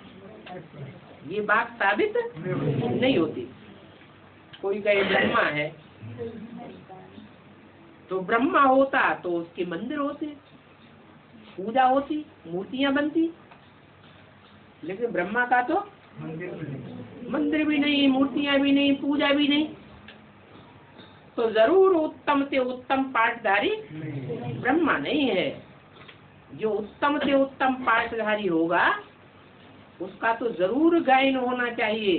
ये बात साबित नहीं होती। कोई कहे ब्रह्मा है, तो ब्रह्मा होता तो उसके मंदिर होते, पूजा होती, मूर्तियां बनती, लेकिन ब्रह्मा का तो मंदिर भी नहीं, मूर्तियां भी नहीं, पूजा भी नहीं। तो जरूर उत्तम से उत्तम पाठधारी ब्रह्मा नहीं है। जो उत्तम से उत्तम पाठधारी होगा उसका तो जरूर गायन होना चाहिए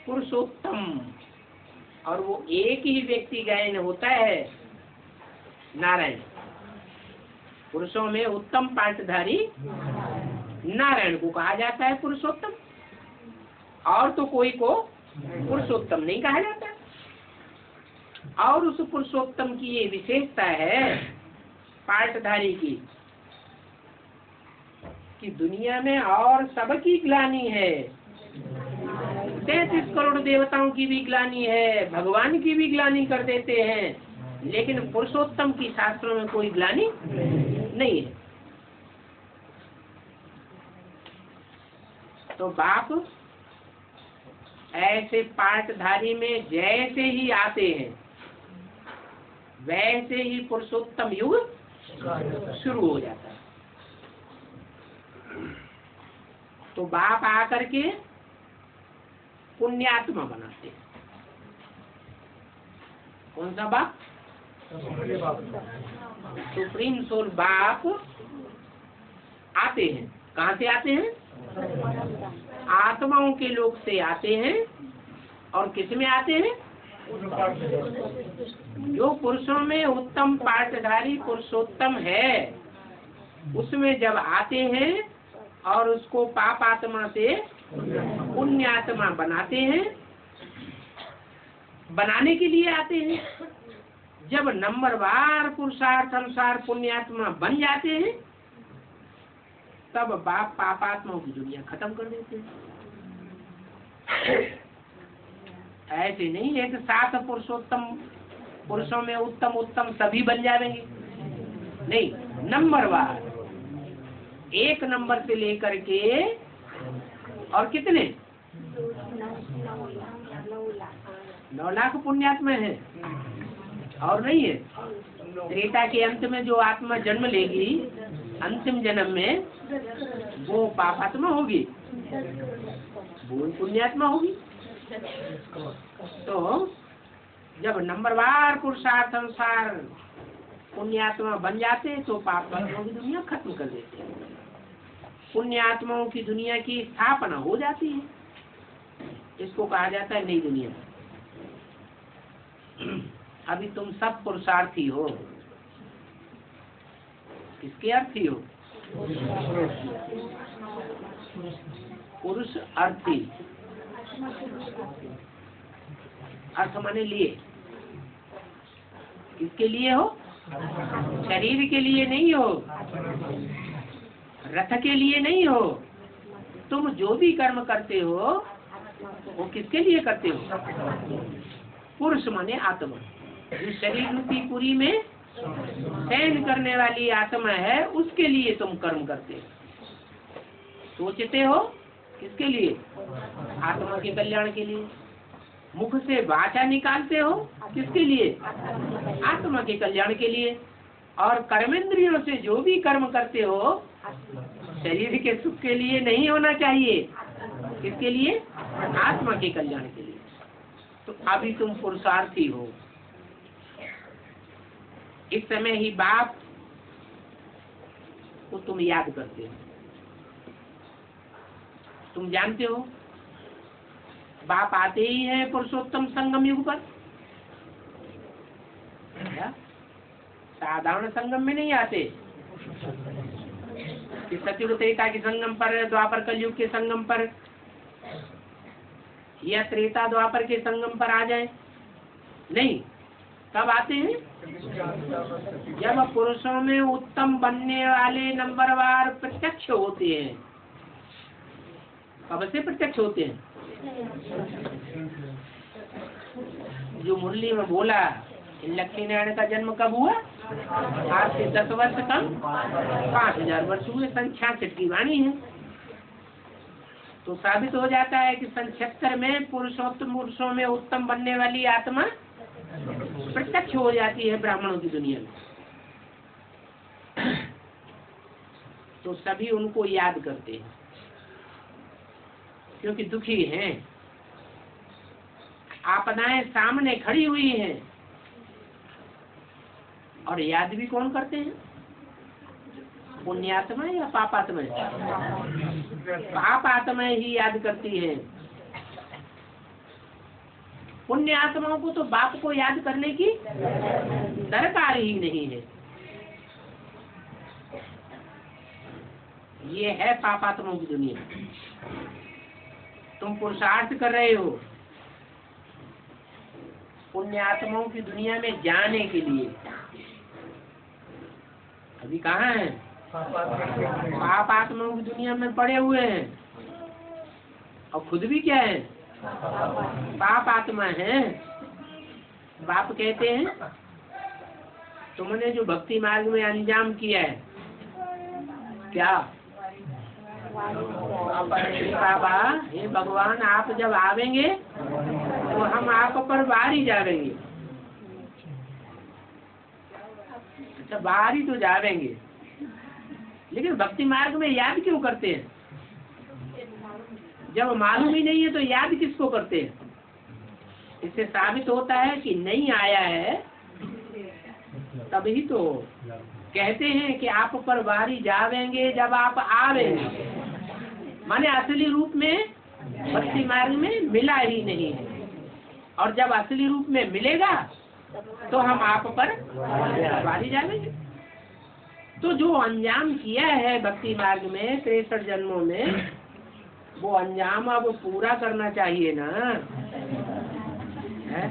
पुरुषोत्तम। और वो एक ही व्यक्ति गायन होता है, नारायण। पुरुषों में उत्तम पाठधारी नारायण को कहा जाता है पुरुषोत्तम, और तो कोई को पुरुषोत्तम नहीं कहा जाता। और उस पुरुषोत्तम की ये विशेषता है पाठधारी की कि दुनिया में और सबकी ग्लानि है, 33 करोड़ देवताओं की भी ग्लानि है, भगवान की भी ग्लानि कर देते हैं, लेकिन पुरुषोत्तम की शास्त्रों में कोई ग्लानि नहीं है। तो बाप ऐसे पाठधारी में जैसे ही आते हैं वैसे ही पुरुषोत्तम युग शुरू हो जाता है। तो बाप आकर के पुण्यात्मा बनाते हैं। कौन सा बाप? सुप्रीम सोल बाप आते हैं। कहाँ से आते हैं? आत्माओं के लोक से आते हैं। और किस में आते हैं? जो पुरुषों में उत्तम पाठधारी पुरुषोत्तम है उसमें जब आते हैं और उसको पाप आत्मा से पुण्यात्मा बनाते हैं, बनाने के लिए आते हैं। जब नंबरवार पुरुषार्थ अनुसार पुण्यात्मा बन जाते हैं तब बाप पापात्माओं की दुनिया खत्म कर देते हैं। ऐसे नहीं है कि 7 पुरुषोत्तम पुरुषों में उत्तम उत्तम सभी बन जाएंगे, नहीं, नंबरवार 1 नंबर से लेकर के और कितने 9 लाख पुण्यात्मा है। और नहीं है, त्रेता के अंत में जो आत्मा जन्म लेगी अंतिम जन्म में वो पापात्मा होगी, वो पुण्यात्मा होगी। तो जब नंबरवार पुरुषार्थ अनुसार पुण्यात्मा बन जाते हैं तो पापात्माओं की दुनिया खत्म कर देते हैं। पुण्यात्माओं की दुनिया की स्थापना हो जाती है। इसको कहा जाता है नई दुनिया। अभी तुम सब पुरुषार्थी हो। किसके अर्थी हो? पुरुष अर्थी। अर्थ माने लिए। किसके लिए हो? शरीर के लिए नहीं हो, रथ के लिए नहीं हो। तुम जो भी कर्म करते हो वो किसके लिए करते हो? पुरुष माने आत्मा, जो शरीर रूपी पुरी में शयन करने वाली आत्मा है उसके लिए तुम कर्म करते हो। सोचते हो किसके लिए? आत्मा के कल्याण के लिए। मुख से वाचा निकालते हो किसके लिए? आत्मा के कल्याण के लिए। और कर्मेंद्रियों से जो भी कर्म करते हो शरीर के सुख के लिए नहीं होना चाहिए। किसके लिए? आत्मा के कल्याण के लिए। तो अभी तुम पुरुषार्थी हो। इस समय ही बाप को तुम याद करते हो। तुम जानते हो बाप आते ही है पुरुषोत्तम संगम युग पर। साधारण संगम में नहीं आते कि सतयुग त्रेता के संगम पर, द्वापर कलयुग के संगम पर या त्रेता द्वापर के संगम पर आ जाए। नहीं, कब आते हैं? जब पुरुषों में उत्तम बनने वाले नंबरवार प्रत्यक्ष होते हैं। कब से प्रत्यक्ष होते हैं? जो मुरली में बोला लक्ष्मी नारायण का जन्म कब हुआ? आज से 10 वर्ष कम 5000 वर्ष हुए। 66 की वाणी है। तो साबित हो जाता है कि 76 में पुरुषों में उत्तम बनने वाली आत्मा प्रत्यक्ष हो जाती है ब्राह्मणों की दुनिया में। तो सभी उनको याद करते हैं क्योंकि दुखी हैं। आपदाएं सामने खड़ी हुई हैं और याद भी कौन करते हैं? पुण्यात्मा या पापात्मा? पाप आत्मा ही याद करती है। पुण्य आत्माओं को तो बाप को याद करने की दरकार ही नहीं है। ये है पापात्माओं की दुनिया। तुम पुरुषार्थ कर रहे हो पुण्य आत्माओं की दुनिया में जाने के लिए। अभी कहाँ है? पाप आत्माओं की दुनिया में पड़े हुए हैं और खुद भी क्या है? पाप आत्मा है। बाप कहते हैं तुमने जो भक्ति मार्ग में अंजाम किया है, क्या? बाबा हे भगवान, आप जब आवेंगे तो हम आप पर बाहर ही जावेंगे। अच्छा, बाहर ही तो जावेंगे, लेकिन भक्ति मार्ग में याद क्यों करते हैं? जब मालूम ही नहीं है तो याद किसको करते हैं? इससे साबित होता है कि नहीं आया है, तभी तो कहते हैं कि आप पर बारी जावेंगे जब आप आवेंगे। माने असली रूप में भक्ति मार्ग में मिला ही नहीं है, और जब असली रूप में मिलेगा तो हम आप पर बारी जावेंगे। तो जो अंजाम किया है भक्ति मार्ग में 63 जन्मों में, वो अंजाम अब पूरा करना चाहिए ना। है?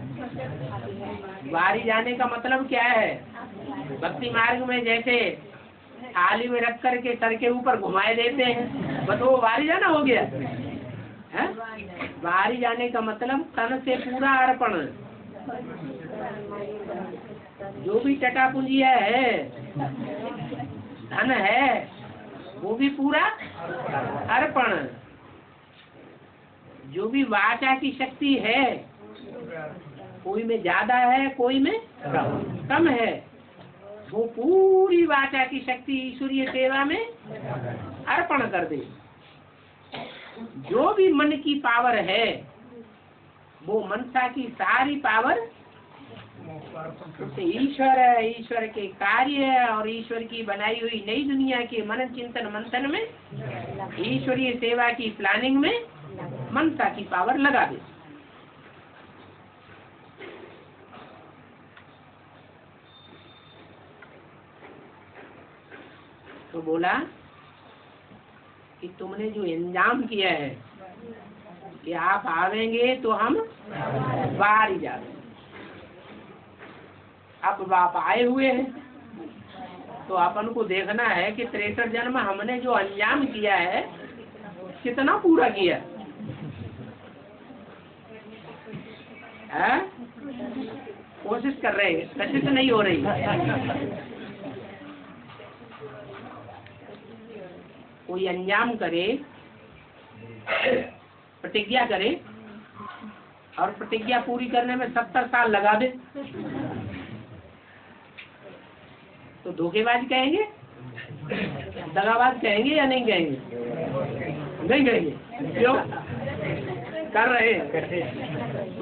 बारी जाने का मतलब क्या है? भक्ति मार्ग में जैसे थाली में रख करके सर के ऊपर घुमाए देते हैं, बस वो बारी जाना हो गया है। बारी जाने का मतलब तन से पूरा अर्पण। जो भी टटा पूंजिया है, धन है, वो भी पूरा अर्पण। जो भी वाचा की शक्ति है, कोई में ज्यादा है, कोई में कम है, वो पूरी वाचा की शक्ति ईश्वरीय सेवा में अर्पण कर दे। जो भी मन की पावर है, वो मनसा की सारी पावर उसे ईश्वर है, ईश्वर के कार्य और ईश्वर की बनाई हुई नई दुनिया के मनन चिंतन मंथन में, ईश्वरीय सेवा की प्लानिंग में मनसा की पावर लगा दे। तो बोला कि तुमने जो इंतजाम किया है कि आप आवेंगे तो हम बाहर ही जाएंगे। अब बाप आए हुए हैं तो अपन को देखना है कि 63 जन्म हमने जो अंजाम किया है कितना पूरा किया है। कोशिश कर रहे हैं, कोशिश नहीं हो रही। कोई अंजाम करे, प्रतिज्ञा करे और प्रतिज्ञा पूरी करने में 70 साल लगा दे, तो धोखेबाज कहेंगे, दगाबाज कहेंगे या नहीं कहेंगे? नहीं कहेंगे। क्यों? कर रहे हैं,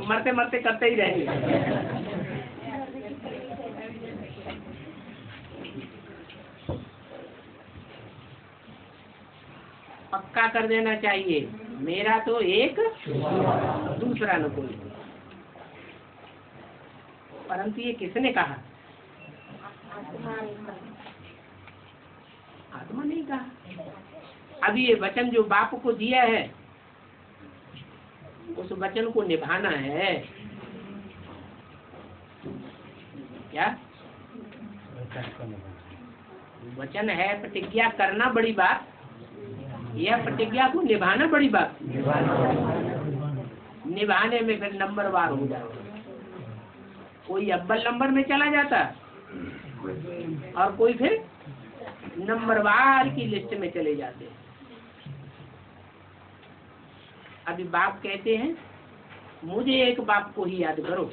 मरते मरते करते ही रहेंगे। पक्का कर देना चाहिए, मेरा तो एक, दूसरा न कोई। परंतु ये किसने कहा? आत्मा नहीं कहा। अभी ये वचन जो बाप को दिया है, उस वचन को निभाना है। क्या वचन है? प्रतिज्ञा करना बड़ी बात, यह प्रतिज्ञा को निभाना बड़ी बात। निभाने में फिर नंबरवार हो जाता, कोई अव्वल नंबर में चला जाता और कोई फिर नंबरवार की लिस्ट में चले जाते। अभी बाप कहते हैं मुझे एक बाप को ही याद करो।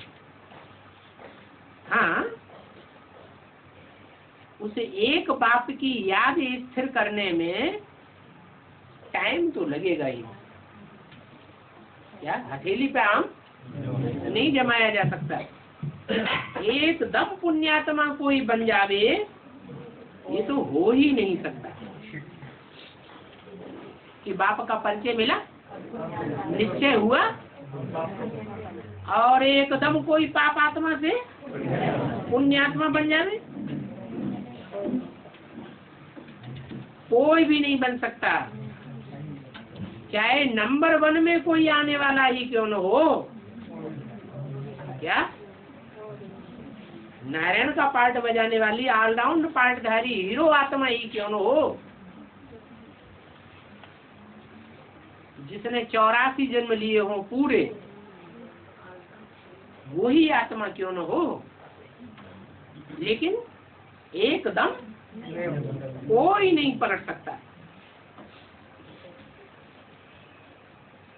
हाँ, उसे एक बाप की याद स्थिर करने में टाइम तो लगेगा ही। क्या हथेली पे आम नहीं जमाया जा सकता? एकदम पुण्यात्मा कोई बन जावे ये तो हो ही नहीं सकता। कि बाप का परिचय मिला, निश्चय हुआ, और एकदम कोई पाप आत्मा से पुण्यात्मा बन जावे, कोई भी नहीं बन सकता। चाहे नंबर 1 में कोई आने वाला ही क्यों न हो। क्या नारायण का पार्ट बजाने वाली ऑलराउंड पार्टधारी हीरो आत्मा ही क्यों न हो, जिसने 84 जन्म लिए हो पूरे, वही आत्मा क्यों न हो, लेकिन एकदम कोई नहीं पलट सकता।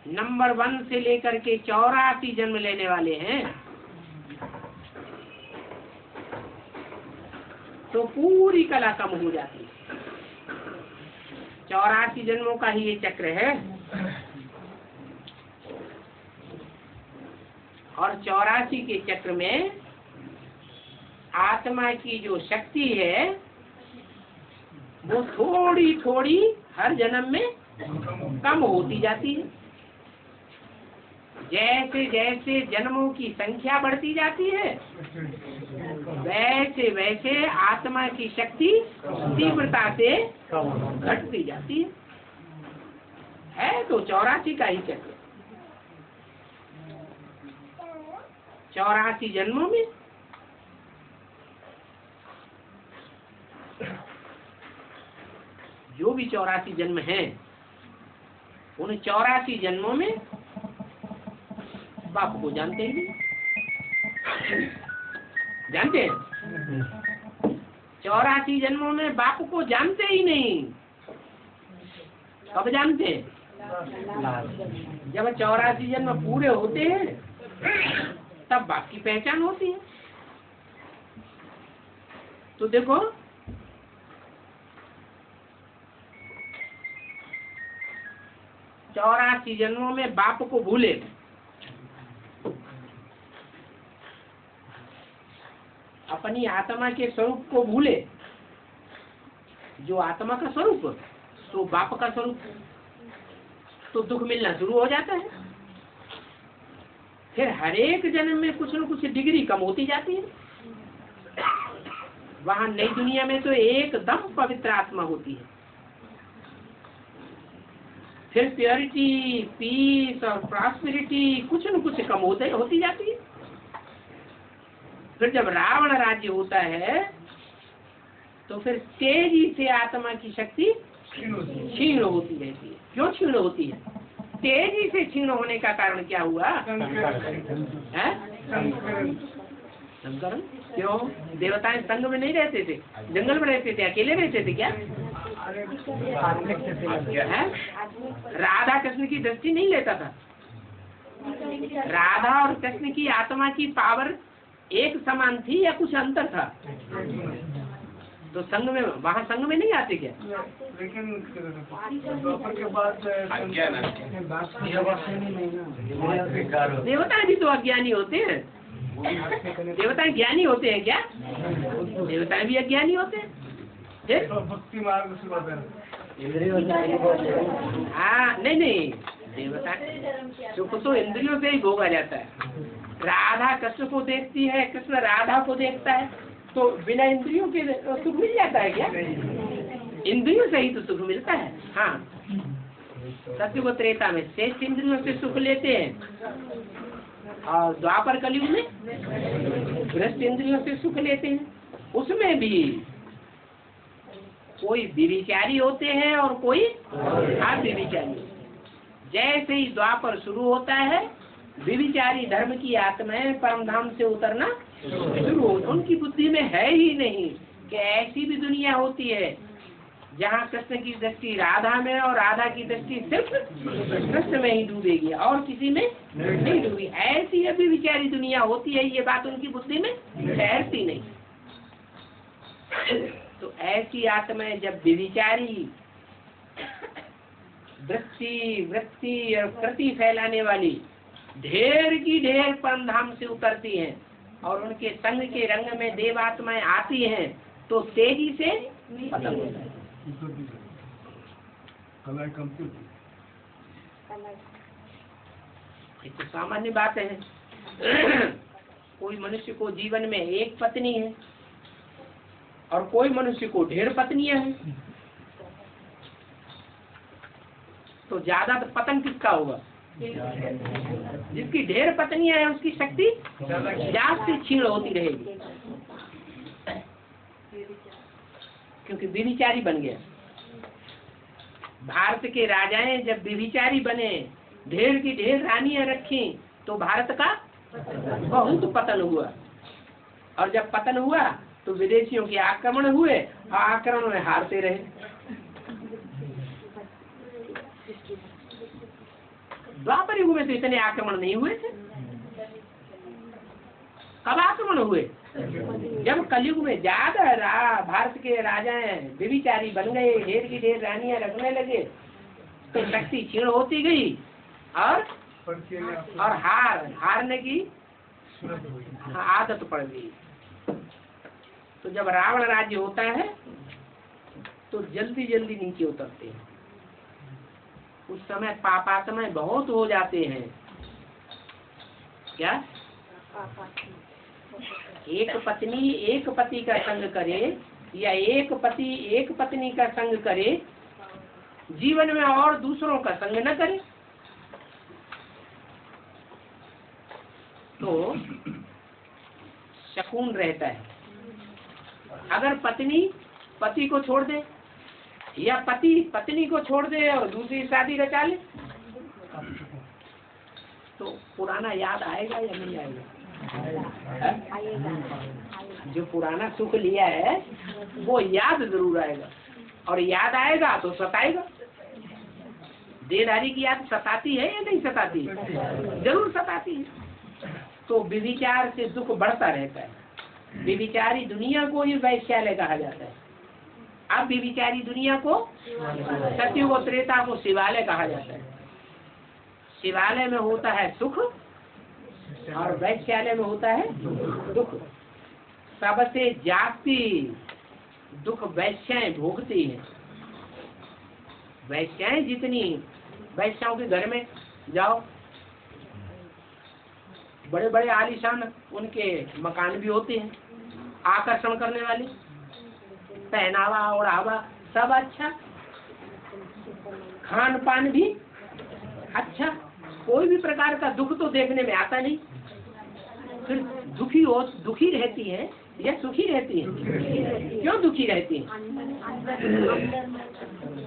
नंबर 1 से लेकर के 84 जन्म लेने वाले हैं, तो पूरी कला कम हो जाती है। 84 जन्मों का ही ये चक्र है, और 84 के चक्र में आत्मा की जो शक्ति है वो थोड़ी थोड़ी हर जन्म में कम होती जाती है। जैसे जैसे जन्मों की संख्या बढ़ती जाती है, वैसे वैसे आत्मा की शक्ति तीव्रता से घटती जाती है। तो 84 का ही चक्र। 84 जन्मों में जो भी 84 जन्म हैं, उन 84 जन्मों में बाप को जानते ही नहीं। जानते हैं? 84 जन्मों में बाप को जानते ही नहीं। कब जानते हैं? जब 84 जन्म पूरे होते हैं, तब बाप की पहचान होती है। तो देखो, चौरासी जन्मों में बाप को भूले, अपनी आत्मा के स्वरूप को भूले, जो आत्मा का स्वरूप तो बाप का स्वरूप, तो दुख मिलना शुरू हो जाता है। फिर हर एक जन्म में कुछ न कुछ डिग्री कम होती जाती है। वहां नई दुनिया में तो एकदम पवित्र आत्मा होती है। फिर प्योरिटी, पीस और प्रॉस्पेरिटी कुछ न कुछ कम होती जाती है। फिर जब रावण राज्य होता है, तो फिर तेजी से आत्मा की शक्ति क्षीण होती रहती है। क्यों क्षीण होती है? तेजी से क्षीण होने का कारण क्या हुआ? संकरण। क्यों? देवताएं संग में नहीं रहते थे, जंगल में रहते थे, अकेले रहते थे क्या? राधा कृष्ण की दृष्टि नहीं लेता था। राधा और कृष्ण की आत्मा की पावर एक समान थी या कुछ अंतर था? तो संग में, वहाँ संग में नहीं आते क्या? लेकिन के बाद देवता भी तो अज्ञानी होते हैं। देवता ज्ञानी होते हैं क्या? देवता भी अज्ञानी होते हैं। भक्ति मार्ग से हाँ, नहीं, देवता सुख तो इंद्रियों से ही भोगा जाता है। राधा कृष्ण को देखती है, कृष्ण राधा को देखता है, तो बिना इंद्रियों के सुख मिल जाता है क्या? इंद्रियों से ही तो सुख मिलता है। हाँ, सत्य को त्रेता में शेष इंद्रियों से सुख लेते हैं, और द्वापर कलयुग में भ्रष्ट इंद्रियों से सुख लेते हैं। उसमें भी कोई व्यभिचारी होते हैं और कोई अव्यभिचारी। जैसे ही द्वापर शुरू होता है, व्यभिचारी धर्म की आत्माएं परम धाम से उतरना शुरू हो। उनकी बुद्धि में है ही नहीं कि ऐसी भी दुनिया होती है जहाँ कृष्ण की दृष्टि राधा में और राधा की दृष्टि सिर्फ कृष्ण में ही डूबेगी और किसी में नहीं डूबेगी। ऐसी अव्यभिचारी दुनिया होती है, ये बात उनकी बुद्धि में ठहरती नहीं। तो ऐसी आत्माएं जब व्यभिचारी दृष्टि, वृत्ति और कृति फैलाने वाली ढेर की ढेर परम धाम से उतरती हैं, और उनके संग के रंग में देवात्माएं आती हैं तो तेजी से पतन होता है। ये तो सामान्य बात है। कोई मनुष्य को जीवन में एक पत्नी है और कोई मनुष्य को ढेर पत्नियां हैं, तो ज्यादा पतन किसका होगा? जिसकी ढेर पत्नियां हैं उसकी शक्ति ज्यादा क्षीण होती रहेगी, क्योंकि व्यभिचारी बन गया। भारत के राजाएं जब व्यभिचारी बने, ढेर की ढेर रानियां रखी, तो भारत का बहुत पतन हुआ। और जब पतन हुआ तो विदेशियों के आक्रमण हुए और आक्रमण में हारते रहे। द्वापर युग में तो इतने आक्रमण नहीं हुए थे। कब आक्रमण हुए? जब कलयुग में ज्यादा भारत के राजाएं व्यभिचारी बन गए, ढेर की ढेर रानियां रखने लगे, तो शक्ति क्षीण होती गई और हारने की आदत पड़ गई। तो जब रावण राज्य होता है तो जल्दी जल्दी नीचे उतरते हैं। उस समय पापात्माएं बहुत हो जाते हैं। क्या? एक पत्नी एक पति का संग करे या एक पति एक पत्नी का संग करे, जीवन में और दूसरों का संग न करे, तो शकून रहता है। अगर पत्नी पति को छोड़ दे या पति पत्नी को छोड़ दे और दूसरी शादी रचा ले, तो पुराना याद आएगा या नहीं आएगा? जो पुराना सुख लिया है वो याद जरूर आएगा, और याद आएगा तो सताएगा। देहधारी की याद सताती है या नहीं सताती? जरूर सताती है। तो व्यभिचार से दुख बढ़ता रहता है। व्यभिचारी दुनिया को ही वैश्यालय कहा जाता है। अब व्यभिचारी दुनिया को, सत्ययुग और त्रेता को शिवालय कहा जाता है। शिवालय में होता है सुख और वैश्यालय में होता है दुख। सबसे जाति दुख वैश्याएं भोगती हैं। वैश्याएं जितनी, वैश्याओं के घर में जाओ, बड़े बड़े आलीशान उनके मकान भी होते हैं, आकर्षण करने वाले, पहनावा ओढ़ावा सब अच्छा, खान पान भी अच्छा, कोई भी प्रकार का दुख तो देखने में आता नहीं। फिर दुखी रहती है या सुखी रहती है? क्यों दुखी रहती है?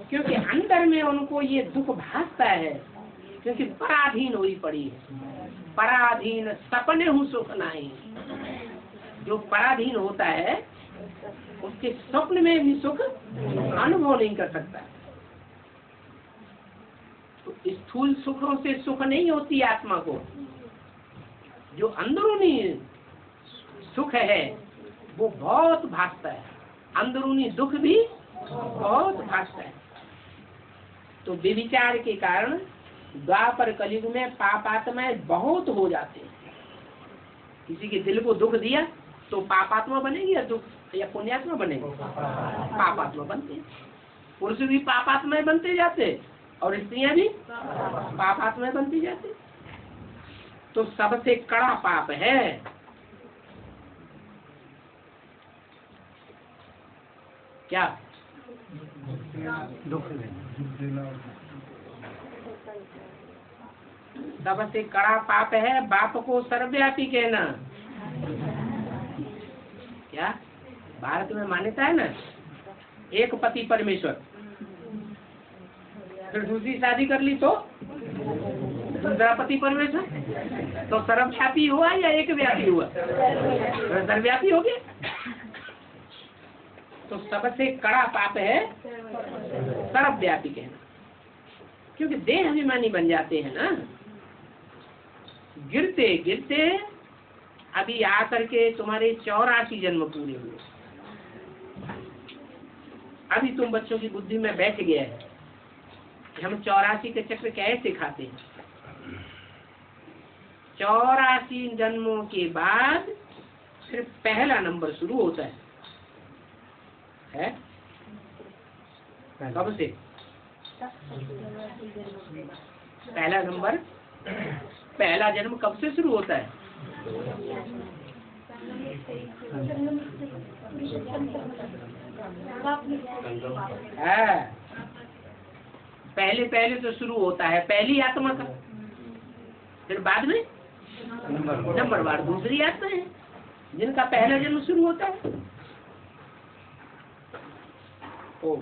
क्योंकि अंदर में उनको ये दुख भासता है, क्योंकि पराधीन हुई पड़ी है। पराधीन सपने हूँ सुख नहीं। जो पराधीन होता है उसके स्वप्न में भी सुख अनुभव नहीं कर सकता। तो स्थूल सुखों से सुख नहीं होती आत्मा को। जो अंदरूनी सुख है वो बहुत भासता है, अंदरूनी दुख भी बहुत भासता है। तो व्यभिचार के कारण द्वापर कलयुग में पापात्माएं बहुत हो जाते हैं। किसी के दिल को दुख दिया तो पापात्मा बनेगी या दुख या पुण्यात्मा बनेगी? पापात्मा बनते हैं। पुरुष भी पापात्माएं बनते जाते और स्त्रियां भी पापात्माएं बनती जाती। तो सबसे कड़ा पाप है क्या? सबसे कड़ा पाप है बाप को सर्वव्यापी कहना। क्या भारत में मान्यता है ना, एक पति परमेश्वर, फिर दूसरी शादी कर ली तो दूसरा पति परमेश्वर, तो सर्वव्यापी हुआ या एक व्यापी हुआ? सर्वव्यापी हो गया। तो सबसे कड़ा पाप है सर्वव्यापी कहना, क्योंकि देह अभिमानी बन जाते हैं ना। गिरते गिरते अभी आकर के तुम्हारे 84 जन्म पूरे हुए। अभी तुम बच्चों की बुद्धि में बैठ गया है कि हम 84 के चक्र कैसे खाते हैं। 84 जन्मों के बाद सिर्फ पहला नंबर शुरू होता है? कब से? पहला नंबर, पहला जन्म कब से शुरू होता है? पहले पहले तो शुरू होता है पहली आत्मा का, फिर बाद में नंबर बार दूसरी आत्मा है जिनका पहला जन्म शुरू होता है। ओम